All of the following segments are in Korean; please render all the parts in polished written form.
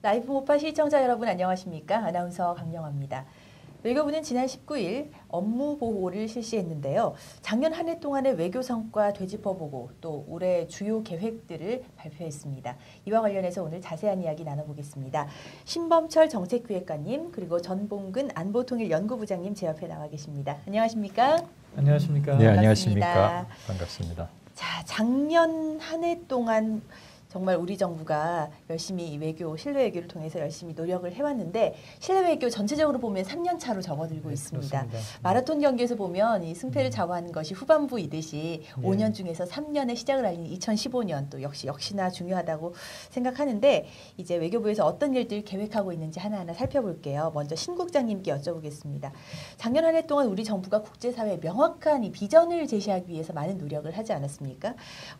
라이브 모파 시청자 여러분 안녕하십니까? 아나운서 강영아입니다. 외교부는 지난 19일 업무 보고를 실시했는데요. 작년 한 해 동안의 외교 성과 되짚어보고 또 올해 주요 계획들을 발표했습니다. 이와 관련해서 오늘 자세한 이야기 나눠보겠습니다. 신범철 정책기획관님 그리고 전봉근 안보통일연구부장님 제 옆에 나와 계십니다. 안녕하십니까? 안녕하십니까? 네, 안녕하십니까? 반갑습니다. 자, 작년 한 해 동안 정말 우리 정부가 열심히 외교, 실내 외교를 통해서 열심히 노력을 해왔는데 실내 외교 전체적으로 보면 3년 차로 접어들고 있습니다. 그렇습니다. 마라톤 경기에서 보면 이 승패를 좌우하는 것이 후반부이듯이 5년 중에서 3년의 시작을 알린 2015년 또 역시나 중요하다고 생각하는데 이제 외교부에서 어떤 일들 계획하고 있는지 하나하나 살펴볼게요. 먼저 신 국장님께 여쭤보겠습니다. 작년 한 해 동안 우리 정부가 국제사회에 명확한 이 비전을 제시하기 위해서 많은 노력을 하지 않았습니까?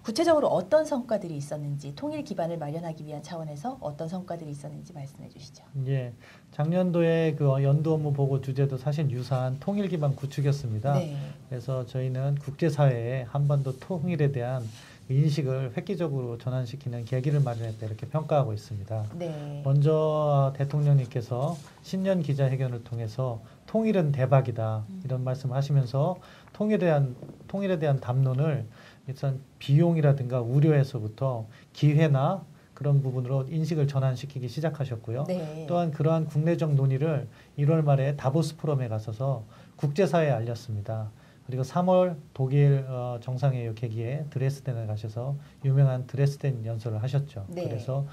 구체적으로 어떤 성과들이 있었는지 통일 기반을 마련하기 위한 차원에서 어떤 성과들이 있었는지 말씀해 주시죠. 예, 작년도에 그 연도 업무 보고 주제도 사실 유사한 통일 기반 구축이었습니다. 네. 그래서 저희는 국제사회에 한반도 통일에 대한 인식을 획기적으로 전환시키는 계기를 마련했다 이렇게 평가하고 있습니다. 네. 먼저 대통령님께서 신년 기자회견을 통해서 통일은 대박이다 이런 말씀하시면서 통일에 대한 담론을 일단 비용이라든가 우려에서부터 기회나 그런 부분으로 인식을 전환시키기 시작하셨고요. 네. 또한 그러한 국내적 논의를 1월 말에 다보스 포럼에 가서서 국제사회에 알렸습니다. 그리고 3월 독일 정상회의 계기에 드레스덴에 가셔서 유명한 드레스덴 연설을 하셨죠. 네. 그래서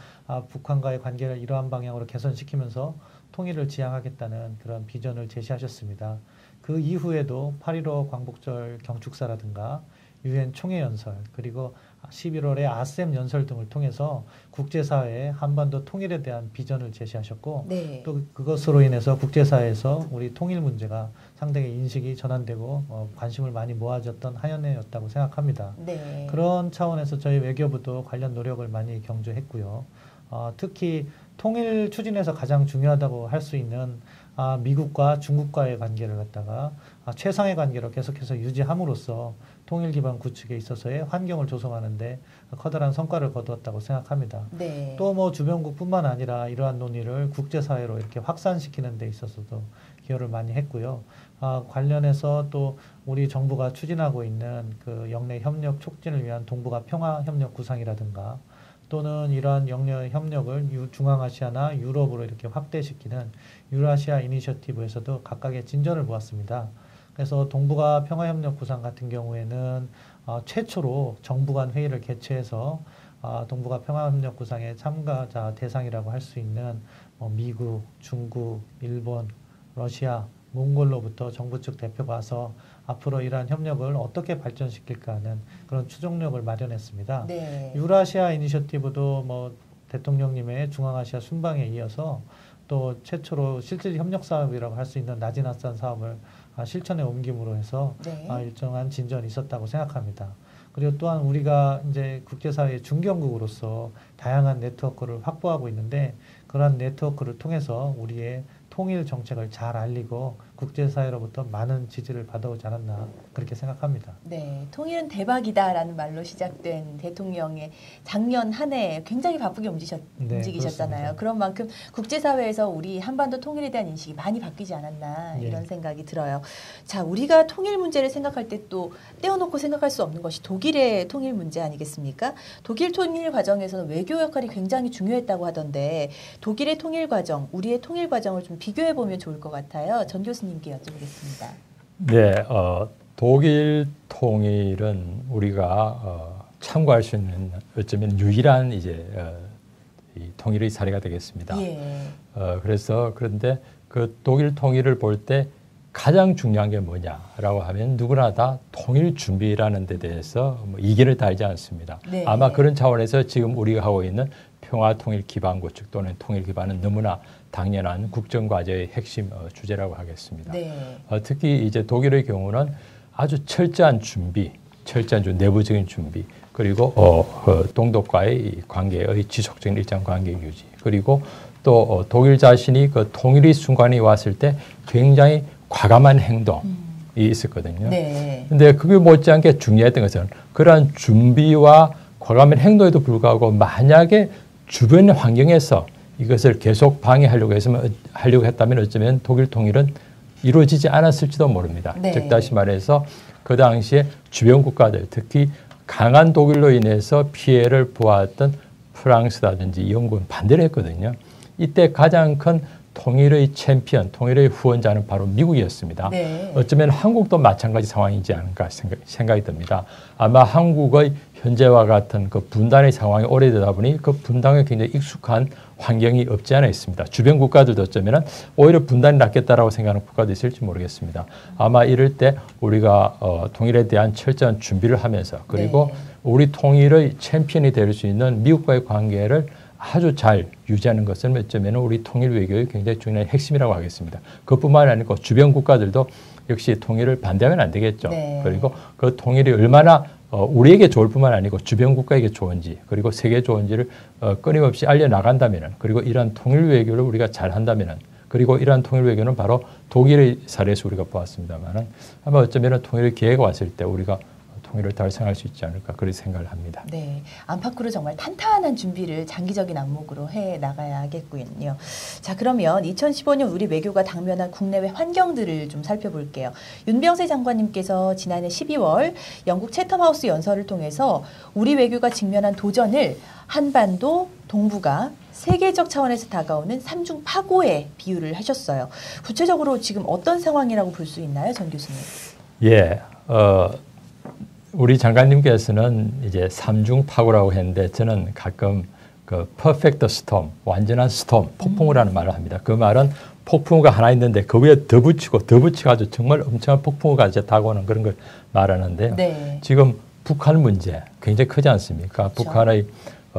북한과의 관계를 이러한 방향으로 개선시키면서 통일을 지향하겠다는 그런 비전을 제시하셨습니다. 그 이후에도 8.15 광복절 경축사라든가 유엔 총회 연설 그리고 11월에 아셈 연설 등을 통해서 국제사회에 한반도 통일에 대한 비전을 제시하셨고 네. 또 그것으로 인해서 국제사회에서 우리 통일 문제가 상당히 인식이 전환되고 관심을 많이 모아졌던 한 해였다고 생각합니다. 네. 그런 차원에서 저희 외교부도 관련 노력을 많이 경주했고요. 특히 통일 추진에서 가장 중요하다고 할 수 있는 미국과 중국과의 관계를 갖다가 최상의 관계로 계속해서 유지함으로써 통일 기반 구축에 있어서의 환경을 조성하는데 커다란 성과를 거두었다고 생각합니다. 네. 또 뭐 주변국뿐만 아니라 이러한 논의를 국제사회로 이렇게 확산시키는 데 있어서도 기여를 많이 했고요. 관련해서 또 우리 정부가 추진하고 있는 그 영내 협력 촉진을 위한 동북아 평화협력 구상이라든가 또는 이러한 영내 협력을 중앙아시아나 유럽으로 이렇게 확대시키는 유라시아 이니셔티브에서도 각각의 진전을 보았습니다. 그래서 동북아 평화협력 구상 같은 경우에는 최초로 정부 간 회의를 개최해서 동북아 평화협력 구상의 참가자 대상이라고 할 수 있는 미국, 중국, 일본, 러시아, 몽골로부터 정부 측 대표가 와서 앞으로 이러한 협력을 어떻게 발전시킬까 하는 그런 추진력을 마련했습니다. 네. 유라시아 이니셔티브도 뭐 대통령님의 중앙아시아 순방에 이어서 또 최초로 실질 협력 사업이라고 할 수 있는 나지나산 사업을 실천에 옮김으로 해서 네. 일정한 진전이 있었다고 생각합니다. 그리고 또한 우리가 이제 국제사회의 중견국으로서 다양한 네트워크를 확보하고 있는데 그러한 네트워크를 통해서 우리의 통일 정책을 잘 알리고 국제사회로부터 많은 지지를 받아오지 않았나 그렇게 생각합니다. 네, 통일은 대박이다라는 말로 시작된 대통령의 작년 한 해 굉장히 바쁘게 움직이셨잖아요. 그렇습니다. 그런 만큼 국제사회에서 우리 한반도 통일에 대한 인식이 많이 바뀌지 않았나 예. 이런 생각이 들어요. 자, 우리가 통일 문제를 생각할 때 또 떼어놓고 생각할 수 없는 것이 독일의 통일 문제 아니겠습니까? 독일 통일 과정에서는 외교 역할이 굉장히 중요했다고 하던데 독일의 통일 과정, 우리의 통일 과정을 좀 비교해 보면 좋을 것 같아요. 전 교수님께 여쭤보겠습니다. 네, 독일 통일은 우리가 참고할 수 있는 어쩌면 유일한 이제 이 통일의 사례가 되겠습니다. 예. 그래서 그런데 그 독일 통일을 볼 때 가장 중요한 게 뭐냐라고 하면 누구나 다 통일 준비라는 데 대해서 뭐 이견을 달지 않습니다. 네. 아마 그런 차원에서 지금 우리가 하고 있는 평화 통일 기반 구축 또는 통일 기반은 너무나 당연한 국정과제의 핵심 주제라고 하겠습니다. 네. 특히 이제 독일의 경우는 아주 철저한 준비, 내부적인 준비, 그리고 동독과의 관계의 지속적인 일정 관계 유지, 그리고 또 독일 자신이 그 통일의 순간이 왔을 때 굉장히 과감한 행동이 있었거든요. 네. 근데 그게 못지않게 중요했던 것은 그러한 준비와 과감한 행동에도 불구하고 만약에 주변 환경에서 이것을 계속 방해하려고 했다면 어쩌면 독일 통일은 이루어지지 않았을지도 모릅니다. 네. 즉 다시 말해서 그 당시에 주변 국가들, 특히 강한 독일로 인해서 피해를 보았던 프랑스라든지 영국은 반대를 했거든요. 이때 가장 큰 통일의 챔피언, 통일의 후원자는 바로 미국이었습니다. 네. 어쩌면 한국도 마찬가지 상황이지 않을까 생각이 듭니다. 아마 한국의 현재와 같은 그 분단의 상황이 오래되다 보니 그 분단에 굉장히 익숙한 환경이 없지 않아 있습니다. 주변 국가들도 어쩌면 오히려 분단이 낫겠다라고 생각하는 국가도 있을지 모르겠습니다. 아마 이럴 때 우리가 통일에 대한 철저한 준비를 하면서 그리고 네. 우리 통일의 챔피언이 될 수 있는 미국과의 관계를 아주 잘 유지하는 것은 어쩌면 우리 통일 외교의 굉장히 중요한 핵심이라고 하겠습니다. 그뿐만 아니고 주변 국가들도 역시 통일을 반대하면 안 되겠죠. 네. 그리고 그 통일이 얼마나 우리에게 좋을 뿐만 아니고 주변 국가에게 좋은지 그리고 세계에 좋은지를 끊임없이 알려나간다면 그리고 이러한 통일 외교를 우리가 잘 한다면 그리고 이러한 통일 외교는 바로 독일의 사례에서 우리가 보았습니다만 아마 어쩌면 통일 기회가 왔을 때 우리가 통일을 달성할 수 있지 않을까 그런 생각을 합니다. 네, 안팎으로 정말 탄탄한 준비를 장기적인 안목으로 해 나가야겠군요. 자, 그러면 2015년 우리 외교가 당면한 국내외 환경들을 좀 살펴볼게요. 윤병세 장관님께서 지난해 12월 영국 채텀하우스 연설을 통해서 우리 외교가 직면한 도전을 한반도, 동북아, 세계적 차원에서 다가오는 삼중 파고에 비유를 하셨어요. 구체적으로 지금 어떤 상황이라고 볼 수 있나요, 전 교수님? 예, 우리 장관님께서는 이제 삼중 파고라고 했는데 저는 가끔 그 perfect storm, 완전한 스톰, 폭풍우라는 말을 합니다. 그 말은 폭풍우가 하나 있는데 그 위에 더 붙이고 아주 정말 엄청난 폭풍우가 이제 다가오는 그런 걸 말하는데요. 네. 지금 북한 문제 굉장히 크지 않습니까? 그렇죠. 북한의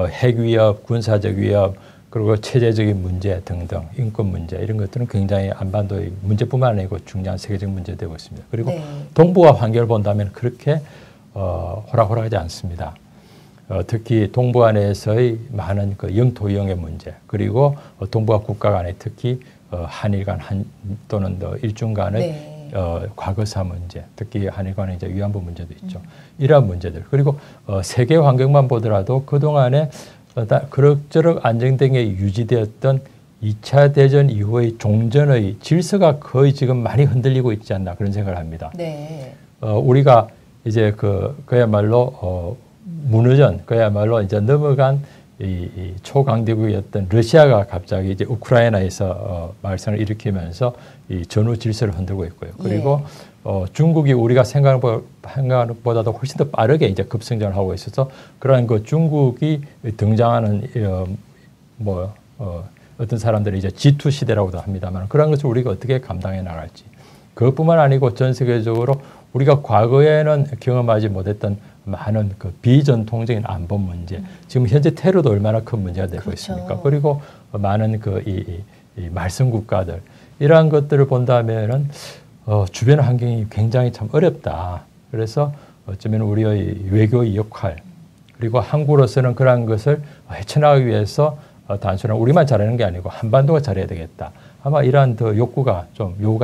핵 위협, 군사적 위협, 그리고 체제적인 문제 등등, 인권 문제 이런 것들은 굉장히 안반도의 문제뿐만 아니고 중요한 세계적 문제가 되고 있습니다. 그리고 네. 동북아 환경을 본다면 그렇게 호락호락하지 않습니다. 특히 동북아 내에서의 많은 그 영토 이용의 문제 그리고 동북아 국가 간의 특히 한일 간 또는 일중 간의 네. 과거사 문제, 특히 한일 간의 이제 위안부 문제도 있죠. 이러한 문제들 그리고 세계 환경만 보더라도 그 동안에 그럭저럭 안정되게 유지되었던 2차 대전 이후의 종전의 질서가 거의 지금 많이 흔들리고 있지 않나 그런 생각을 합니다. 네. 우리가 이제 그야말로 무너전 그야말로 이제 넘어간 이 초강대국이었던 러시아가 갑자기 이제 우크라이나에서 말썽을 일으키면서 이 전후 질서를 흔들고 있고요. 그리고 중국이 우리가 생각하는 것보다도 훨씬 더 빠르게 이제 급성장을 하고 있어서 그러한 그 중국이 등장하는 어떤 사람들이 이제 G2 시대라고도 합니다만 그런 것을 우리가 어떻게 감당해 나갈지 그것뿐만 아니고 전 세계적으로 우리가 과거에는 경험하지 못했던 많은 그 비전통적인 안보 문제, 지금 현재 테러도 얼마나 큰 문제가 되고 그렇죠. 있습니까? 그리고 많은 그 이 말썽 국가들 이러한 것들을 본다면은 주변 환경이 굉장히 참 어렵다. 그래서 어쩌면 우리의 외교의 역할 그리고 한국으로서는 그러한 것을 헤쳐나가기 위해서 단순한 우리만 잘하는 게 아니고 한반도가 잘해야 되겠다. 아마 이러한 더 요구가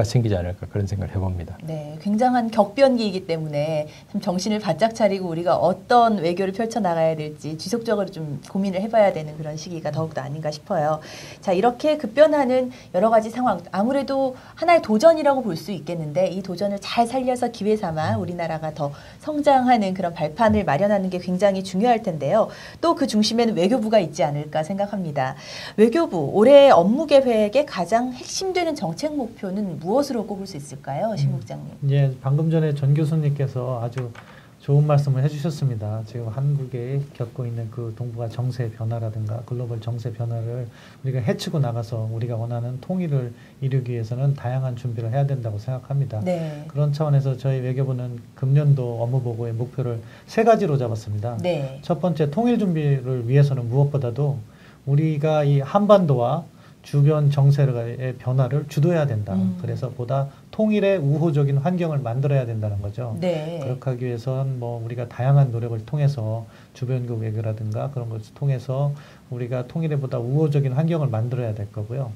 생기지 않을까 그런 생각을 해봅니다. 네, 굉장한 격변기이기 때문에 좀 정신을 바짝 차리고 우리가 어떤 외교를 펼쳐나가야 될지 지속적으로 좀 고민을 해봐야 되는 그런 시기가 더욱더 아닌가 싶어요. 자, 이렇게 급변하는 여러 가지 상황, 아무래도 하나의 도전이라고 볼 수 있겠는데 이 도전을 잘 살려서 기회 삼아 우리나라가 더 성장하는 그런 발판을 마련하는 게 굉장히 중요할 텐데요. 또 그 중심에는 외교부가 있지 않을까 생각합니다. 외교부, 올해 업무 계획의 가장 핵심되는 정책 목표는 무엇으로 꼽을 수 있을까요, 신 국장님? 예, 방금 전에 전 교수님께서 아주 좋은 말씀을 해주셨습니다. 지금 한국에 겪고 있는 그 동북아 정세 변화라든가 글로벌 정세 변화를 우리가 헤치고 나가서 우리가 원하는 통일을 이루기 위해서는 다양한 준비를 해야 된다고 생각합니다. 네. 그런 차원에서 저희 외교부는 금년도 업무보고의 목표를 3가지로 잡았습니다. 네. 첫 번째, 통일 준비를 위해서는 무엇보다도 우리가 이 한반도와 주변 정세의 변화를 주도해야 된다. 그래서 보다 통일의 우호적인 환경을 만들어야 된다는 거죠. 네. 그렇게 하기 위해서는 우리가 다양한 노력을 통해서 주변국 외교라든가 그런 것을 통해서 우리가 통일에 보다 우호적인 환경을 만들어야 될 거고요.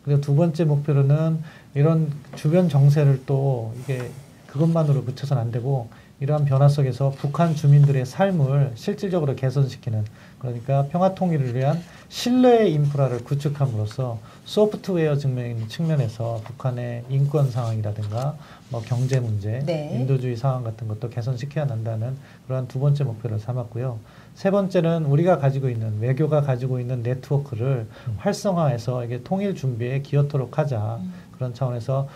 그리고 두 번째 목표로는 이런 주변 정세를 또 이게 그것만으로 그쳐서는 안 되고 이러한 변화 속에서 북한 주민들의 삶을 실질적으로 개선시키는 그러니까 평화 통일을 위한 신뢰의 인프라를 구축함으로써 소프트웨어 측면에서 북한의 인권 상황이라든가 뭐 경제 문제, 네. 인도주의 상황 같은 것도 개선시켜야 한다는 그러한 두 번째 목표를 삼았고요. 세 번째는 우리가 가지고 있는 외교가 가지고 있는 네트워크를 활성화해서 이게 통일 준비에 기여토록 하자. 그런 차원에서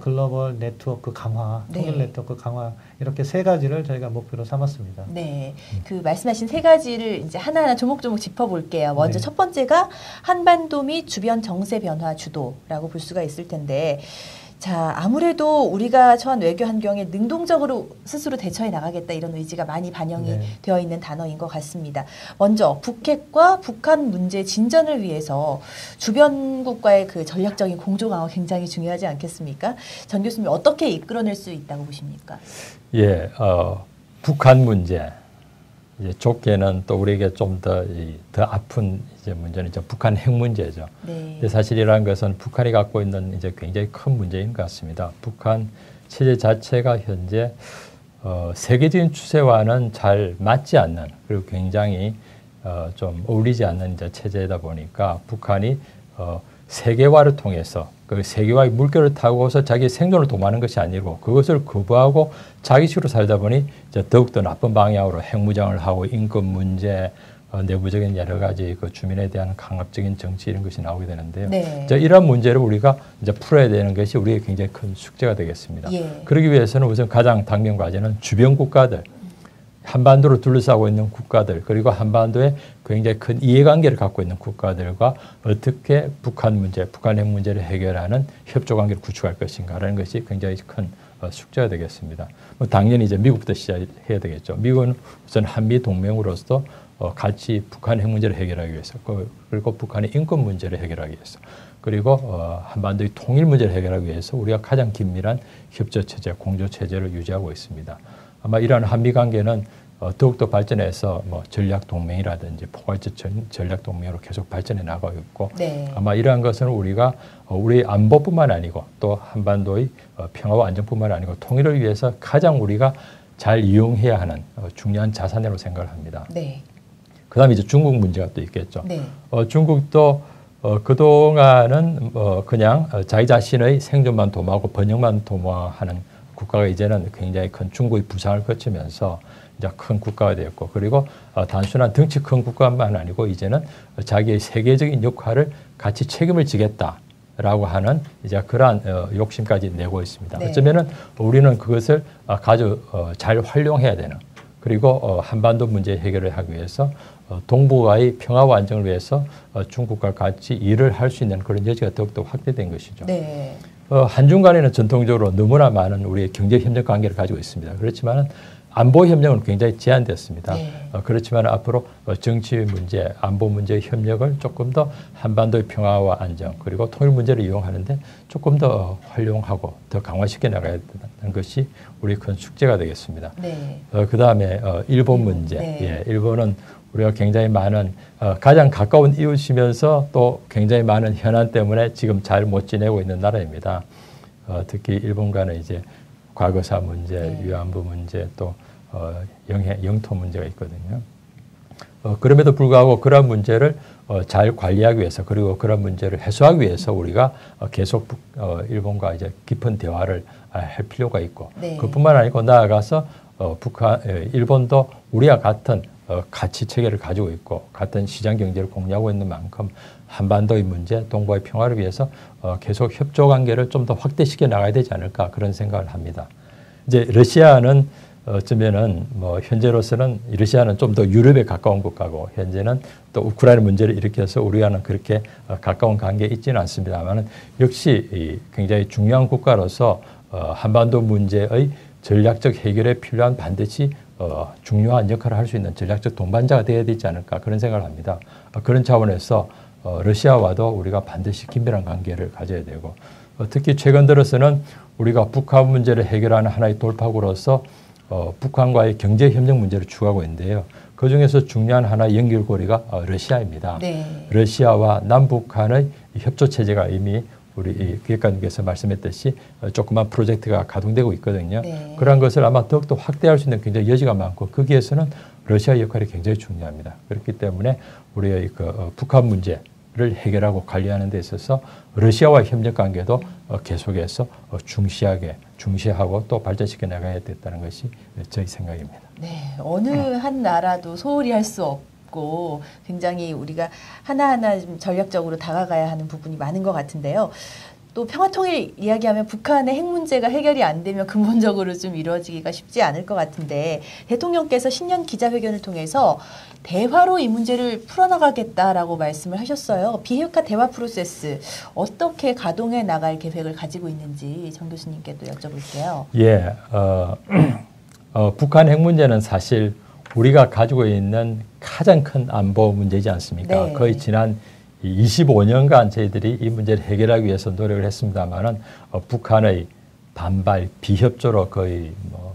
글로벌 네트워크 강화, 통일 네. 네트워크 강화 이렇게 세 가지를 저희가 목표로 삼았습니다. 네, 그 말씀하신 세 가지를 이제 하나하나 조목조목 짚어볼게요. 먼저 네. 첫 번째가 한반도 및 주변 정세 변화 주도라고 볼 수가 있을 텐데, 자, 아무래도 우리가 처한 외교 환경에 능동적으로 스스로 대처해 나가겠다 이런 의지가 많이 반영이 네. 되어 있는 단어인 것 같습니다. 먼저 북핵과 북한 문제 진전을 위해서 주변국과의 그 전략적인 공조 강화 굉장히 중요하지 않겠습니까? 전 교수님 어떻게 이끌어낼 수 있다고 보십니까? 예, 북한 문제. 이제 좁게는 또 우리에게 좀 더 아픈 이제 문제는 이제 북한 핵 문제죠. 네. 근데 사실이라는 것은 북한이 갖고 있는 이제 굉장히 큰 문제인 것 같습니다. 북한 체제 자체가 현재 세계적인 추세와는 잘 맞지 않는 그리고 굉장히 좀 어울리지 않는 이제 체제이다 보니까 북한이 세계화를 통해서 그 세계화의 물결을 타고서 자기 생존을 도모하는 것이 아니고 그것을 거부하고 자기식으로 살다 보니 이제 더욱더 나쁜 방향으로 핵무장을 하고 인권 문제, 내부적인 여러 가지 그 주민에 대한 강압적인 정치 이런 것이 나오게 되는데요. 네. 이제 이런 문제를 우리가 이제 풀어야 되는 것이 우리의 굉장히 큰 숙제가 되겠습니다. 예. 그러기 위해서는 우선 가장 당면 과제는 주변 국가들, 한반도를 둘러싸고 있는 국가들 그리고 한반도에 굉장히 큰 이해관계를 갖고 있는 국가들과 어떻게 북한 문제, 북한 핵 문제를 해결하는 협조관계를 구축할 것인가라는 것이 굉장히 큰 숙제가 되겠습니다. 당연히 이제 미국부터 시작해야 되겠죠. 미국은 우선 한미 동맹으로서 같이 북한 핵 문제를 해결하기 위해서 그리고 북한의 인권 문제를 해결하기 위해서 그리고 한반도의 통일 문제를 해결하기 위해서 우리가 가장 긴밀한 협조 체제, 공조 체제를 유지하고 있습니다. 아마 이러한 한미 관계는 더욱더 발전해서 뭐 전략 동맹이라든지 포괄적 전략 동맹으로 계속 발전해 나가고 있고 네. 아마 이러한 것은 우리가 우리 안보뿐만 아니고 또 한반도의 평화와 안정뿐만 아니고 통일을 위해서 가장 우리가 잘 이용해야 하는 중요한 자산으로 생각을 합니다. 네. 그다음에 이제 중국 문제가 또 있겠죠. 네. 중국도 그동안은 그냥 자기 자신의 생존만 도모하고 번영만 도모하는 국가가 이제는 굉장히 큰 중국의 부상을 거치면서 이제 큰 국가가 되었고 그리고 단순한 덩치 큰 국가만 아니고 이제는 자기의 세계적인 역할을 같이 책임을 지겠다라고 하는 이제 그러한 욕심까지 내고 있습니다. 네. 어쩌면은 우리는 그것을 아주 잘 활용해야 되는 그리고 한반도 문제 해결을 하기 위해서 동북아의 평화와 안정을 위해서 중국과 같이 일을 할 수 있는 그런 여지가 더욱더 확대된 것이죠. 네. 한중 간에는 전통적으로 너무나 많은 우리의 경제 협력 관계를 가지고 있습니다. 그렇지만 안보 협력은 굉장히 제한됐습니다. 네. 그렇지만 앞으로 정치 문제, 안보 문제 협력을 조금 더 한반도의 평화와 안정 그리고 통일 문제를 이용하는데 조금 더 활용하고 더 강화시켜 나가야 되는 것이 우리 큰 숙제가 되겠습니다. 네. 그다음에 일본 문제. 네. 예, 일본은 우리가 굉장히 많은 가장 가까운 이웃이면서 또 굉장히 많은 현안 때문에 지금 잘 못 지내고 있는 나라입니다. 특히 일본과는 이제 과거사 문제, 네. 위안부 문제 또 영토 문제가 있거든요. 그럼에도 불구하고 그런 문제를 잘 관리하기 위해서 그리고 그런 문제를 해소하기 위해서 우리가 계속 일본과 이제 깊은 대화를 할 필요가 있고 네. 그뿐만 아니고 나아가서 일본도 우리와 같은 가치 체계를 가지고 있고 같은 시장 경제를 공유하고 있는 만큼 한반도의 문제, 동북아의 평화를 위해서 계속 협조 관계를 좀 더 확대시켜 나가야 되지 않을까 그런 생각을 합니다. 이제 러시아는 어쩌면은 뭐 현재로서는 러시아는 좀 더 유럽에 가까운 국가고 현재는 또 우크라이나 문제를 일으켜서 우리와는 그렇게 가까운 관계에 있지는 않습니다만은 역시 굉장히 중요한 국가로서 한반도 문제의 전략적 해결에 필요한 반드시 중요한 역할을 할 수 있는 전략적 동반자가 되어야 되지 않을까 그런 생각을 합니다. 그런 차원에서 러시아와도 우리가 반드시 긴밀한 관계를 가져야 되고 특히 최근 들어서는 우리가 북한 문제를 해결하는 하나의 돌파구로서 북한과의 경제 협력 문제를 추구하고 있는데요. 그중에서 중요한 하나의 연결고리가 러시아입니다. 네. 러시아와 남북한의 협조 체제가 이미 우리 기획관님께서 말씀했듯이 조그만 프로젝트가 가동되고 있거든요. 네. 그러한 것을 아마 더욱더 확대할 수 있는 굉장히 여지가 많고 거기에서는 러시아의 역할이 굉장히 중요합니다. 그렇기 때문에 우리의 북한 문제를 해결하고 관리하는 데 있어서 러시아와의 협력 관계도 계속해서 중시하고 또 발전시켜 나가야 됐다는 것이 저희 생각입니다. 네, 어느 한 나라도 소홀히 할 수 없고 굉장히 우리가 하나하나 좀 전략적으로 다가가야 하는 부분이 많은 것 같은데요. 또 평화통일 이야기하면 북한의 핵 문제가 해결이 안 되면 근본적으로 좀 이루어지기가 쉽지 않을 것 같은데 대통령께서 신년 기자회견을 통해서 대화로 이 문제를 풀어나가겠다라고 말씀을 하셨어요. 비핵화 대화 프로세스 어떻게 가동해 나갈 계획을 가지고 있는지 정 교수님께도 여쭤볼게요. 예, 북한 핵 문제는 사실 우리가 가지고 있는 가장 큰 안보 문제이지 않습니까? 네. 거의 지난 25년간 저희들이 이 문제를 해결하기 위해서 노력을 했습니다만은 북한의 반발, 비협조로 거의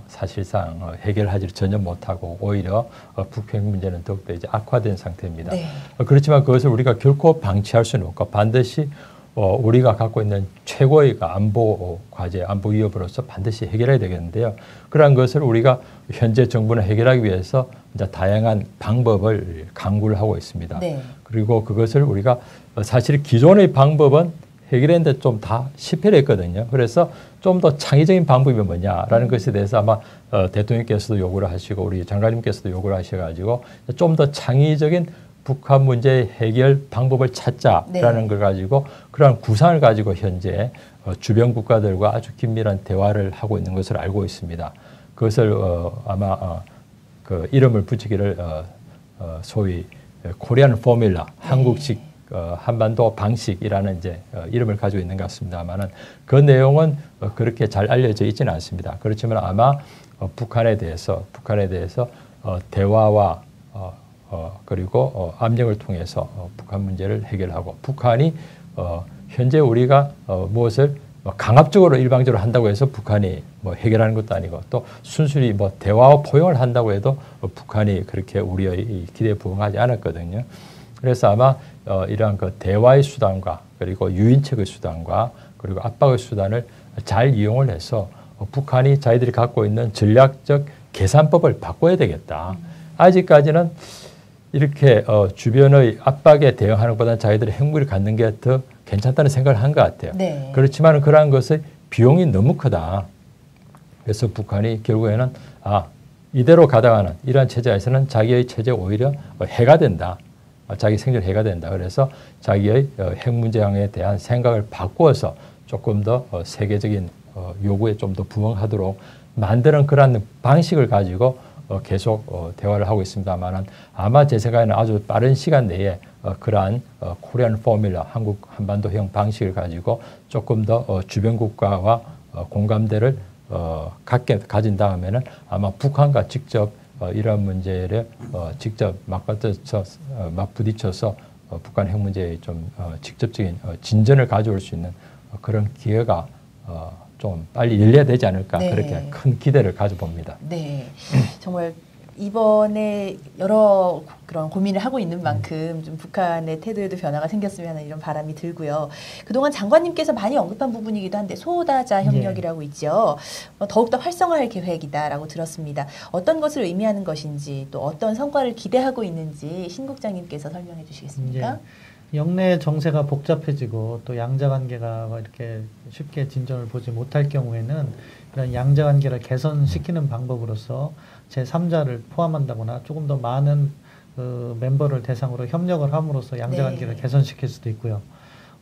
사실상 해결하지를 전혀 못하고 오히려 북핵 문제는 더욱더 이제 악화된 상태입니다. 네. 그렇지만 그것을 우리가 결코 방치할 수는 없고 반드시 우리가 갖고 있는 최고의 안보 과제, 안보 위협으로서 반드시 해결해야 되겠는데요. 그러한 것을 우리가 현재 정부는 해결하기 위해서 이제 다양한 방법을 강구를 하고 있습니다. 네. 그리고 그것을 우리가 사실 기존의 방법은 해결했는데 좀 다 실패를 했거든요. 그래서 좀 더 창의적인 방법이 뭐냐라는 것에 대해서 아마 대통령께서도 요구를 하시고 우리 장관님께서도 요구를 하셔가지고 좀 더 창의적인 북한 문제 해결 방법을 찾자라는 네. 걸 가지고 그러한 구상을 가지고 현재 주변 국가들과 아주 긴밀한 대화를 하고 있는 것을 알고 있습니다. 그것을 아마 그 이름을 붙이기를 소위 코리안 포뮬라, 한국식 한반도 방식이라는 이제 이름을 가지고 있는 것 같습니다만은 그 내용은 그렇게 잘 알려져 있지는 않습니다. 그렇지만 아마 북한에 대해서 대화와 그리고 압력을 통해서 북한 문제를 해결하고 북한이 현재 우리가 무엇을 강압적으로 일방적으로 한다고 해서 북한이 해결하는 것도 아니고 또 순순히 대화와 포용을 한다고 해도 북한이 그렇게 우리의 기대에 부응하지 않았거든요. 그래서 아마 이러한 그 대화의 수단과 그리고 유인책의 수단과 그리고 압박의 수단을 잘 이용을 해서 북한이 자기들이 갖고 있는 전략적 계산법을 바꿔야 되겠다. 아직까지는 이렇게 주변의 압박에 대응하는 것보다는 자기들이 핵무기를 갖는 게 더 괜찮다는 생각을 한 것 같아요. 네. 그렇지만 그러한 것의 비용이 너무 크다. 그래서 북한이 결국에는 이대로 가다가는 이러한 체제에서는 자기의 체제 오히려 해가 된다. 자기 생존 해가 된다. 그래서 자기의 핵 문제에 대한 생각을 바꾸어서 조금 더 세계적인 요구에 좀 더 부응하도록 만드는 그런 방식을 가지고 계속 대화를 하고 있습니다만은 아마 제 생각에는 아주 빠른 시간 내에 그러한 코리안 포뮬라, 한국 한반도형 방식을 가지고 조금 더 주변 국가와 공감대를 가진 다음에는 아마 북한과 직접 이러한 문제를 직접 맞부딪혀서 북한 핵 문제에 좀 직접적인 진전을 가져올 수 있는 그런 기회가 좀 빨리 열려야 되지 않을까 네. 그렇게 큰 기대를 가져봅니다. 네, 정말 이번에 여러 그런 고민을 하고 있는 만큼 좀 북한의 태도에도 변화가 생겼으면 하는 이런 바람이 들고요. 그동안 장관님께서 많이 언급한 부분이기도 한데 소다자 협력이라고 있죠. 더욱더 활성화할 계획이다라고 들었습니다. 어떤 것을 의미하는 것인지 또 어떤 성과를 기대하고 있는지 신 국장님께서 설명해 주시겠습니까? 영내 정세가 복잡해지고 또 양자관계가 이렇게 쉽게 진전을 보지 못할 경우에는 이런 양자관계를 개선시키는 방법으로서 제3자를 포함한다거나 조금 더 많은 멤버를 대상으로 협력을 함으로써 양자관계를 네. 개선시킬 수도 있고요.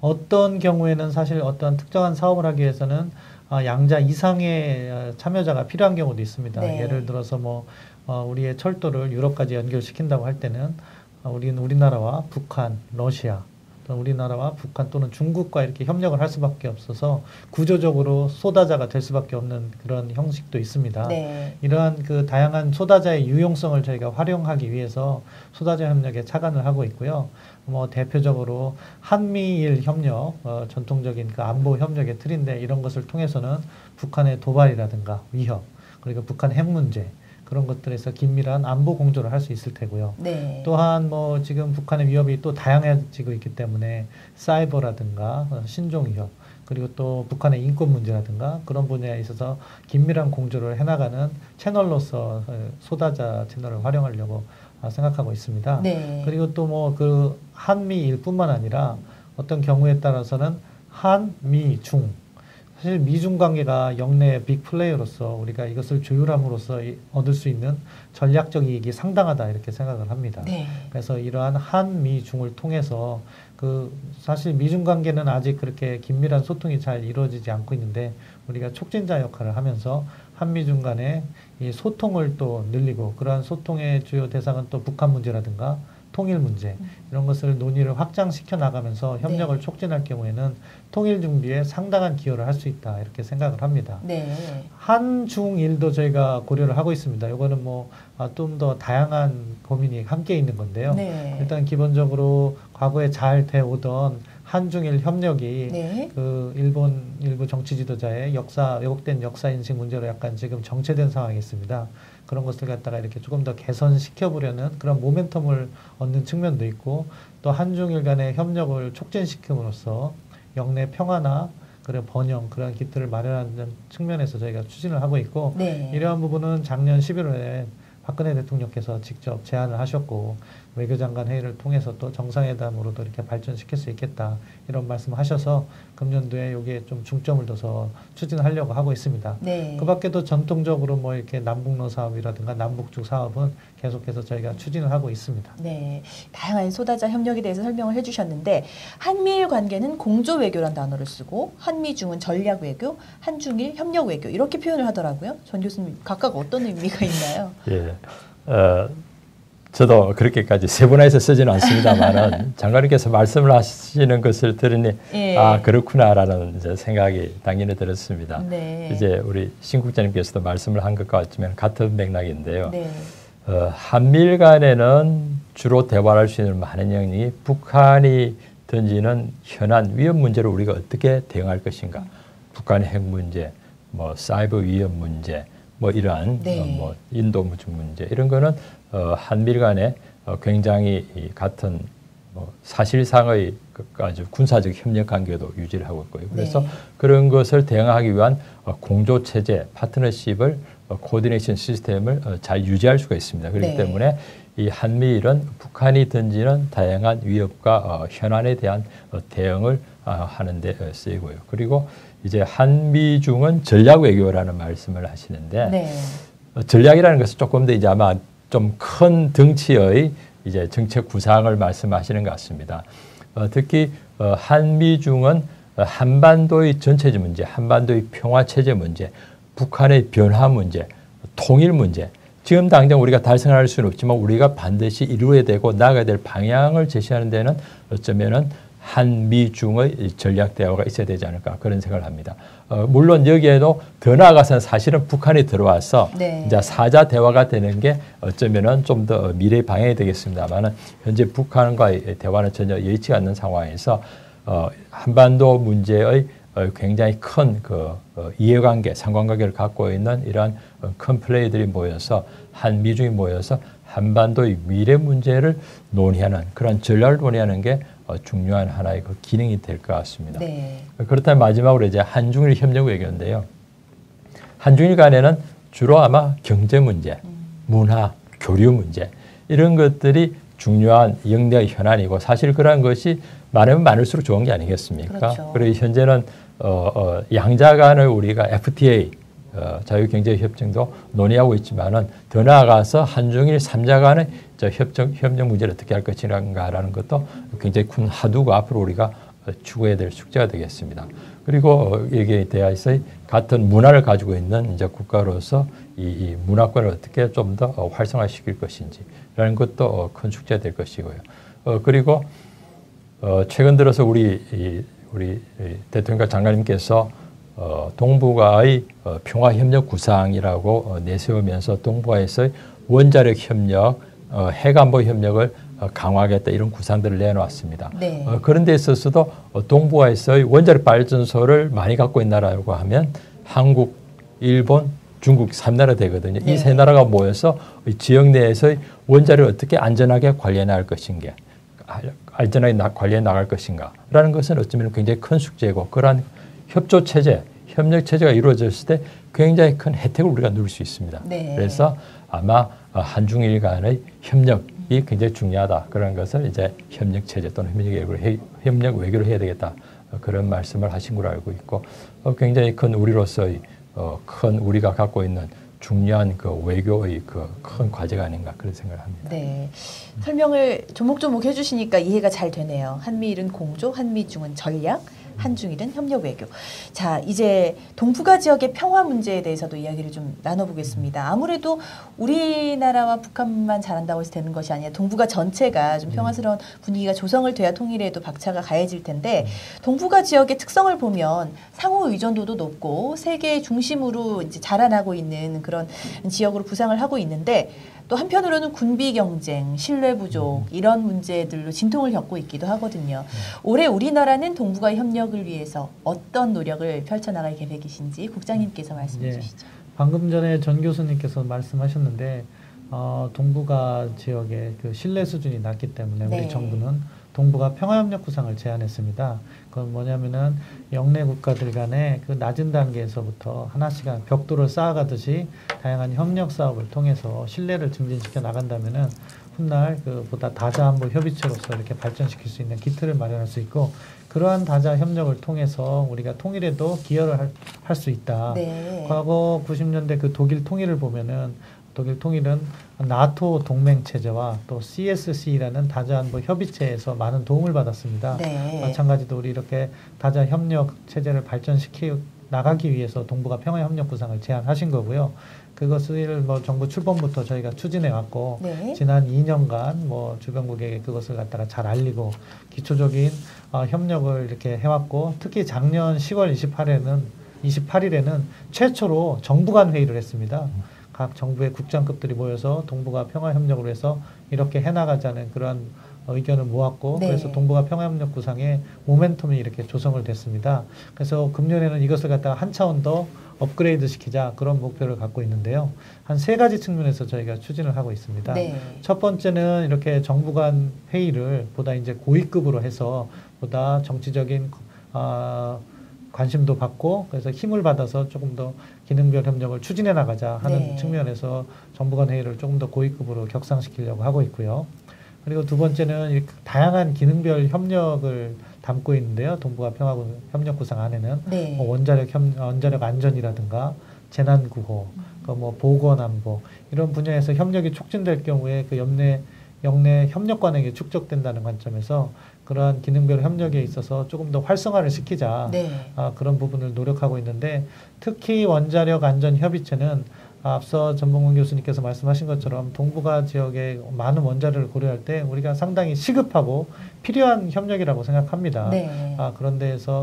어떤 경우에는 사실 어떤 특정한 사업을 하기 위해서는 양자 이상의 참여자가 필요한 경우도 있습니다. 네. 예를 들어서 우리의 철도를 유럽까지 연결시킨다고 할 때는 우리나라와 북한, 러시아, 또 우리나라와 북한 또는 중국과 이렇게 협력을 할 수밖에 없어서 구조적으로 소다자가 될 수밖에 없는 그런 형식도 있습니다. 네. 이러한 그 다양한 소다자의 유용성을 저희가 활용하기 위해서 소다자 협력에 착안을 하고 있고요. 대표적으로 한미일 협력, 전통적인 그 안보 협력의 틀인데 이런 것을 통해서는 북한의 도발이라든가 위협, 그리고 북한 핵 문제, 그런 것들에서 긴밀한 안보 공조를 할 수 있을 테고요. 네. 또한 뭐 지금 북한의 위협이 또 다양해지고 있기 때문에 사이버라든가 신종 위협 그리고 또 북한의 인권 문제라든가 그런 분야에 있어서 긴밀한 공조를 해나가는 채널로서 소다자 채널을 활용하려고 생각하고 있습니다. 네. 그리고 또 뭐 그 한미일뿐만 아니라 어떤 경우에 따라서는 한미중 사실 미중 관계가 영내 빅 플레이어로서 우리가 이것을 조율함으로써 얻을 수 있는 전략적 이익이 상당하다 이렇게 생각을 합니다. 네. 그래서 이러한 한미중을 통해서 그 사실 미중 관계는 아직 그렇게 긴밀한 소통이 잘 이루어지지 않고 있는데 우리가 촉진자 역할을 하면서 한미중 간의 이 소통을 또 늘리고 그러한 소통의 주요 대상은 또 북한 문제라든가 통일 문제 이런 것을 논의를 확장시켜 나가면서 협력을 네. 촉진할 경우에는 통일 준비에 상당한 기여를 할 수 있다 이렇게 생각을 합니다. 네. 한중일도 저희가 고려를 하고 있습니다. 이거는 뭐 좀 더 다양한 고민이 함께 있는 건데요. 네. 일단 기본적으로 과거에 잘 되어오던 한중일 협력이 네. 그 일본 일부 정치 지도자의 왜곡된 역사 인식 문제로 약간 지금 정체된 상황이 있습니다. 그런 것을 갖다가 이렇게 조금 더 개선시켜 보려는 그런 모멘텀을 얻는 측면도 있고 또 한중일 간의 협력을 촉진시킴으로써 영내 평화나 그런 번영 그런 기틀을 마련하는 측면에서 저희가 추진을 하고 있고 네. 이러한 부분은 작년 11월에 박근혜 대통령께서 직접 제안을 하셨고 외교장관 회의를 통해서 또 정상회담으로도 이렇게 발전시킬 수 있겠다 이런 말씀하셔서 금년도에 여기에 좀 중점을 둬서 추진하려고 하고 있습니다. 네. 그 밖에도 전통적으로 뭐 이렇게 남북로 사업이라든가 남북중 사업은 계속해서 저희가 추진을 하고 있습니다. 네, 다양한 소다자 협력에 대해서 설명을 해주셨는데 한미일 관계는 공조 외교란 단어를 쓰고 한미중은 전략 외교, 한중일 협력 외교 이렇게 표현을 하더라고요. 전 교수님 각각 어떤 의미가 있나요? 예, 저도 그렇게까지 세분화해서 쓰지는 않습니다만은 장관님께서 말씀을 하시는 것을 들으니 예. 아 그렇구나라는 이제 생각이 당연히 들었습니다. 네. 이제 우리 신 국장님께서도 말씀을 한 것과 같지만 같은 맥락인데요. 네. 한미일 간에는 주로 대화할 수 있는 많은 영역이 북한이 던지는 현안 위협 문제를 우리가 어떻게 대응할 것인가, 북한의 핵 문제, 뭐 사이버 위협 문제, 뭐 이러한 네. 뭐 인도 무중 문제 이런 거는 한미일 간에 굉장히 같은 뭐 사실상의 아주 군사적 협력 관계도 유지를 하고 있고요. 그래서 네. 그런 것을 대응하기 위한 공조 체제, 파트너십을 코디네이션 시스템을 잘 유지할 수가 있습니다. 그렇기 네. 때문에 이 한미일은 북한이 던지는 다양한 위협과 현안에 대한 대응을 하는 데 쓰이고요. 그리고 이제 한미중은 전략 외교라는 말씀을 하시는데 네. 전략이라는 것은 조금 더 이제 아마 좀 큰 덩치의 이제 정책 구상을 말씀하시는 것 같습니다. 특히 한미중은 한반도의 전체적 문제, 한반도의 평화 체제 문제, 북한의 변화 문제, 통일 문제. 지금 당장 우리가 달성할 수는 없지만 우리가 반드시 이루어야 되고 나가야 될 방향을 제시하는 데는 어쩌면은 한미중의 전략 대화가 있어야 되지 않을까 그런 생각을 합니다. 물론 여기에도 더 나아가서는 사실은 북한이 들어와서 네. 이제 사자 대화가 되는 게 어쩌면은 좀 더 미래 방향이 되겠습니다만은 현재 북한과의 대화는 전혀 여의치 않는 상황에서 한반도 문제의 굉장히 큰 그 이해관계, 상관관계를 갖고 있는 이러한 큰 플레이들이 모여서 한미중이 모여서 한반도의 미래 문제를 논의하는 그런 전략을 논의하는 게 중요한 하나의 그 기능이 될 것 같습니다. 네. 그렇다면 마지막으로 이제 한중일 협력 외교인데요. 한중일 간에는 주로 아마 경제 문제, 문화, 교류 문제 이런 것들이 중요한 영내의 현안이고 사실 그러한 것이 많으면 많을수록 좋은 게 아니겠습니까? 그렇죠. 그리고 현재는 양자 간의 우리가 FTA 자유경제협정도 논의하고 있지만은 더 나아가서 한중일 3자 간의 협력 문제를 어떻게 할 것인가라는 것도 굉장히 큰 화두가 앞으로 우리가 추구해야 될 숙제가 되겠습니다. 그리고 여기에 대해서 같은 문화를 가지고 있는 이제 국가로서 이 문화권을 어떻게 좀 더 활성화시킬 것인지라는 것도 큰 숙제가 될 것이고요. 그리고 최근 들어서 우리 대통령과 장관님께서 동북아의 평화협력 구상이라고 내세우면서 동북아에서의 원자력 협력, 핵안보 협력을 강화하겠다 이런 구상들을 내놓았습니다. 네. 그런 데 있어서도 동북아에서의 원자력 발전소를 많이 갖고 있는 나라라고 하면 한국, 일본, 중국 3나라 되거든요. 네. 이 세 나라가 모여서 지역 내에서의 원자를 어떻게 안전하게 관리해 나갈 것인가, 안전하게 관리해 나갈 것인가라는 것은 어쩌면 굉장히 큰 숙제고, 그러한 협조 체제, 협력 체제가 이루어졌을 때 굉장히 큰 혜택을 우리가 누릴 수 있습니다. 네. 그래서 아마 한중일 간의 협력이 굉장히 중요하다. 그런 것을 이제 협력 체제 또는 협력 외교를 해야 되겠다. 그런 말씀을 하신 걸로 알고 있고, 굉장히 큰 우리로서의 큰 우리가 갖고 있는 중요한 그 외교의 그 큰 과제가 아닌가 그런 생각을 합니다. 네. 설명을 조목조목 해주시니까 이해가 잘 되네요. 한미일은 공조, 한미중은 전략, 한중일은 협력 외교. 자, 이제 동북아 지역의 평화 문제에 대해서도 이야기를 좀 나눠보겠습니다. 아무래도 우리나라와 북한만 잘한다고 해서 되는 것이 아니라 동북아 전체가 좀 평화스러운 분위기가 조성을 돼야 통일에도 박차가 가해질 텐데, 동북아 지역의 특성을 보면 상호 의존도도 높고 세계의 중심으로 이제 자라나고 있는 그런 지역으로 부상을 하고 있는데, 또 한편으로는 군비 경쟁, 신뢰 부족 이런 문제들로 진통을 겪고 있기도 하거든요. 올해 우리나라는 동북아 협력을 위해서 어떤 노력을 펼쳐나갈 계획이신지 국장님께서 말씀해 주시죠. 방금 전에 전 교수님께서 말씀하셨는데 동북아 지역의 그 신뢰 수준이 낮기 때문에 네. 우리 정부는 동북아 평화협력 구상을 제안했습니다. 그건 뭐냐면은 영내 국가들 간의 그 낮은 단계에서부터 하나씩 벽돌을 쌓아가듯이 다양한 협력 사업을 통해서 신뢰를 증진시켜 나간다면은 훗날 그 보다 다자안보 협의체로서 이렇게 발전시킬 수 있는 기틀을 마련할 수 있고, 그러한 다자 협력을 통해서 우리가 통일에도 기여를 할 수 있다. 네. 과거 90년대 그 독일 통일을 보면은 독일 통일은 나토 동맹 체제와 또 CSC라는 다자안보 협의체에서 많은 도움을 받았습니다. 네. 마찬가지로 우리 이렇게 다자 협력 체제를 발전시키 나가기 위해서 동북아 평화협력 구상을 제안하신 거고요. 그것을 뭐 정부 출범부터 저희가 추진해 왔고, 네. 지난 2년간 뭐 주변국에게 그것을 갖다가 잘 알리고 기초적인 협력을 이렇게 해왔고, 특히 작년 10월 28일에는 최초로 정부 간 회의를 했습니다. 각 정부의 국장급들이 모여서 동북아 평화협력을 해서 이렇게 해나가자는 그런 의견을 모았고, 네. 그래서 동북아 평화협력 구상의 모멘텀이 이렇게 조성을 됐습니다. 그래서 금년에는 이것을 갖다가 한 차원 더 업그레이드 시키자, 그런 목표를 갖고 있는데요. 한 3가지 측면에서 저희가 추진을 하고 있습니다. 네. 첫 번째는 이렇게 정부 간 회의를 보다 이제 고위급으로 해서 보다 정치적인 관심도 받고, 그래서 힘을 받아서 조금 더 기능별 협력을 추진해 나가자 하는 네. 측면에서 정부 간 회의를 조금 더 고위급으로 격상시키려고 하고 있고요. 그리고 두 번째는 이렇게 다양한 기능별 협력을 담고 있는데요. 동북아 평화협력 구상 안에는 네. 뭐 원자력 안전이라든가 재난 구호, 뭐 보건 안보 이런 분야에서 협력이 촉진될 경우에 그 영내 협력 관행이 축적된다는 관점에서 그러한 기능별 협력에 있어서 조금 더 활성화를 시키자, 네. 그런 부분을 노력하고 있는데, 특히 원자력 안전 협의체는 앞서 전봉근 교수님께서 말씀하신 것처럼 동북아 지역의 많은 원자력을 고려할 때 우리가 상당히 시급하고 필요한 협력이라고 생각합니다. 네.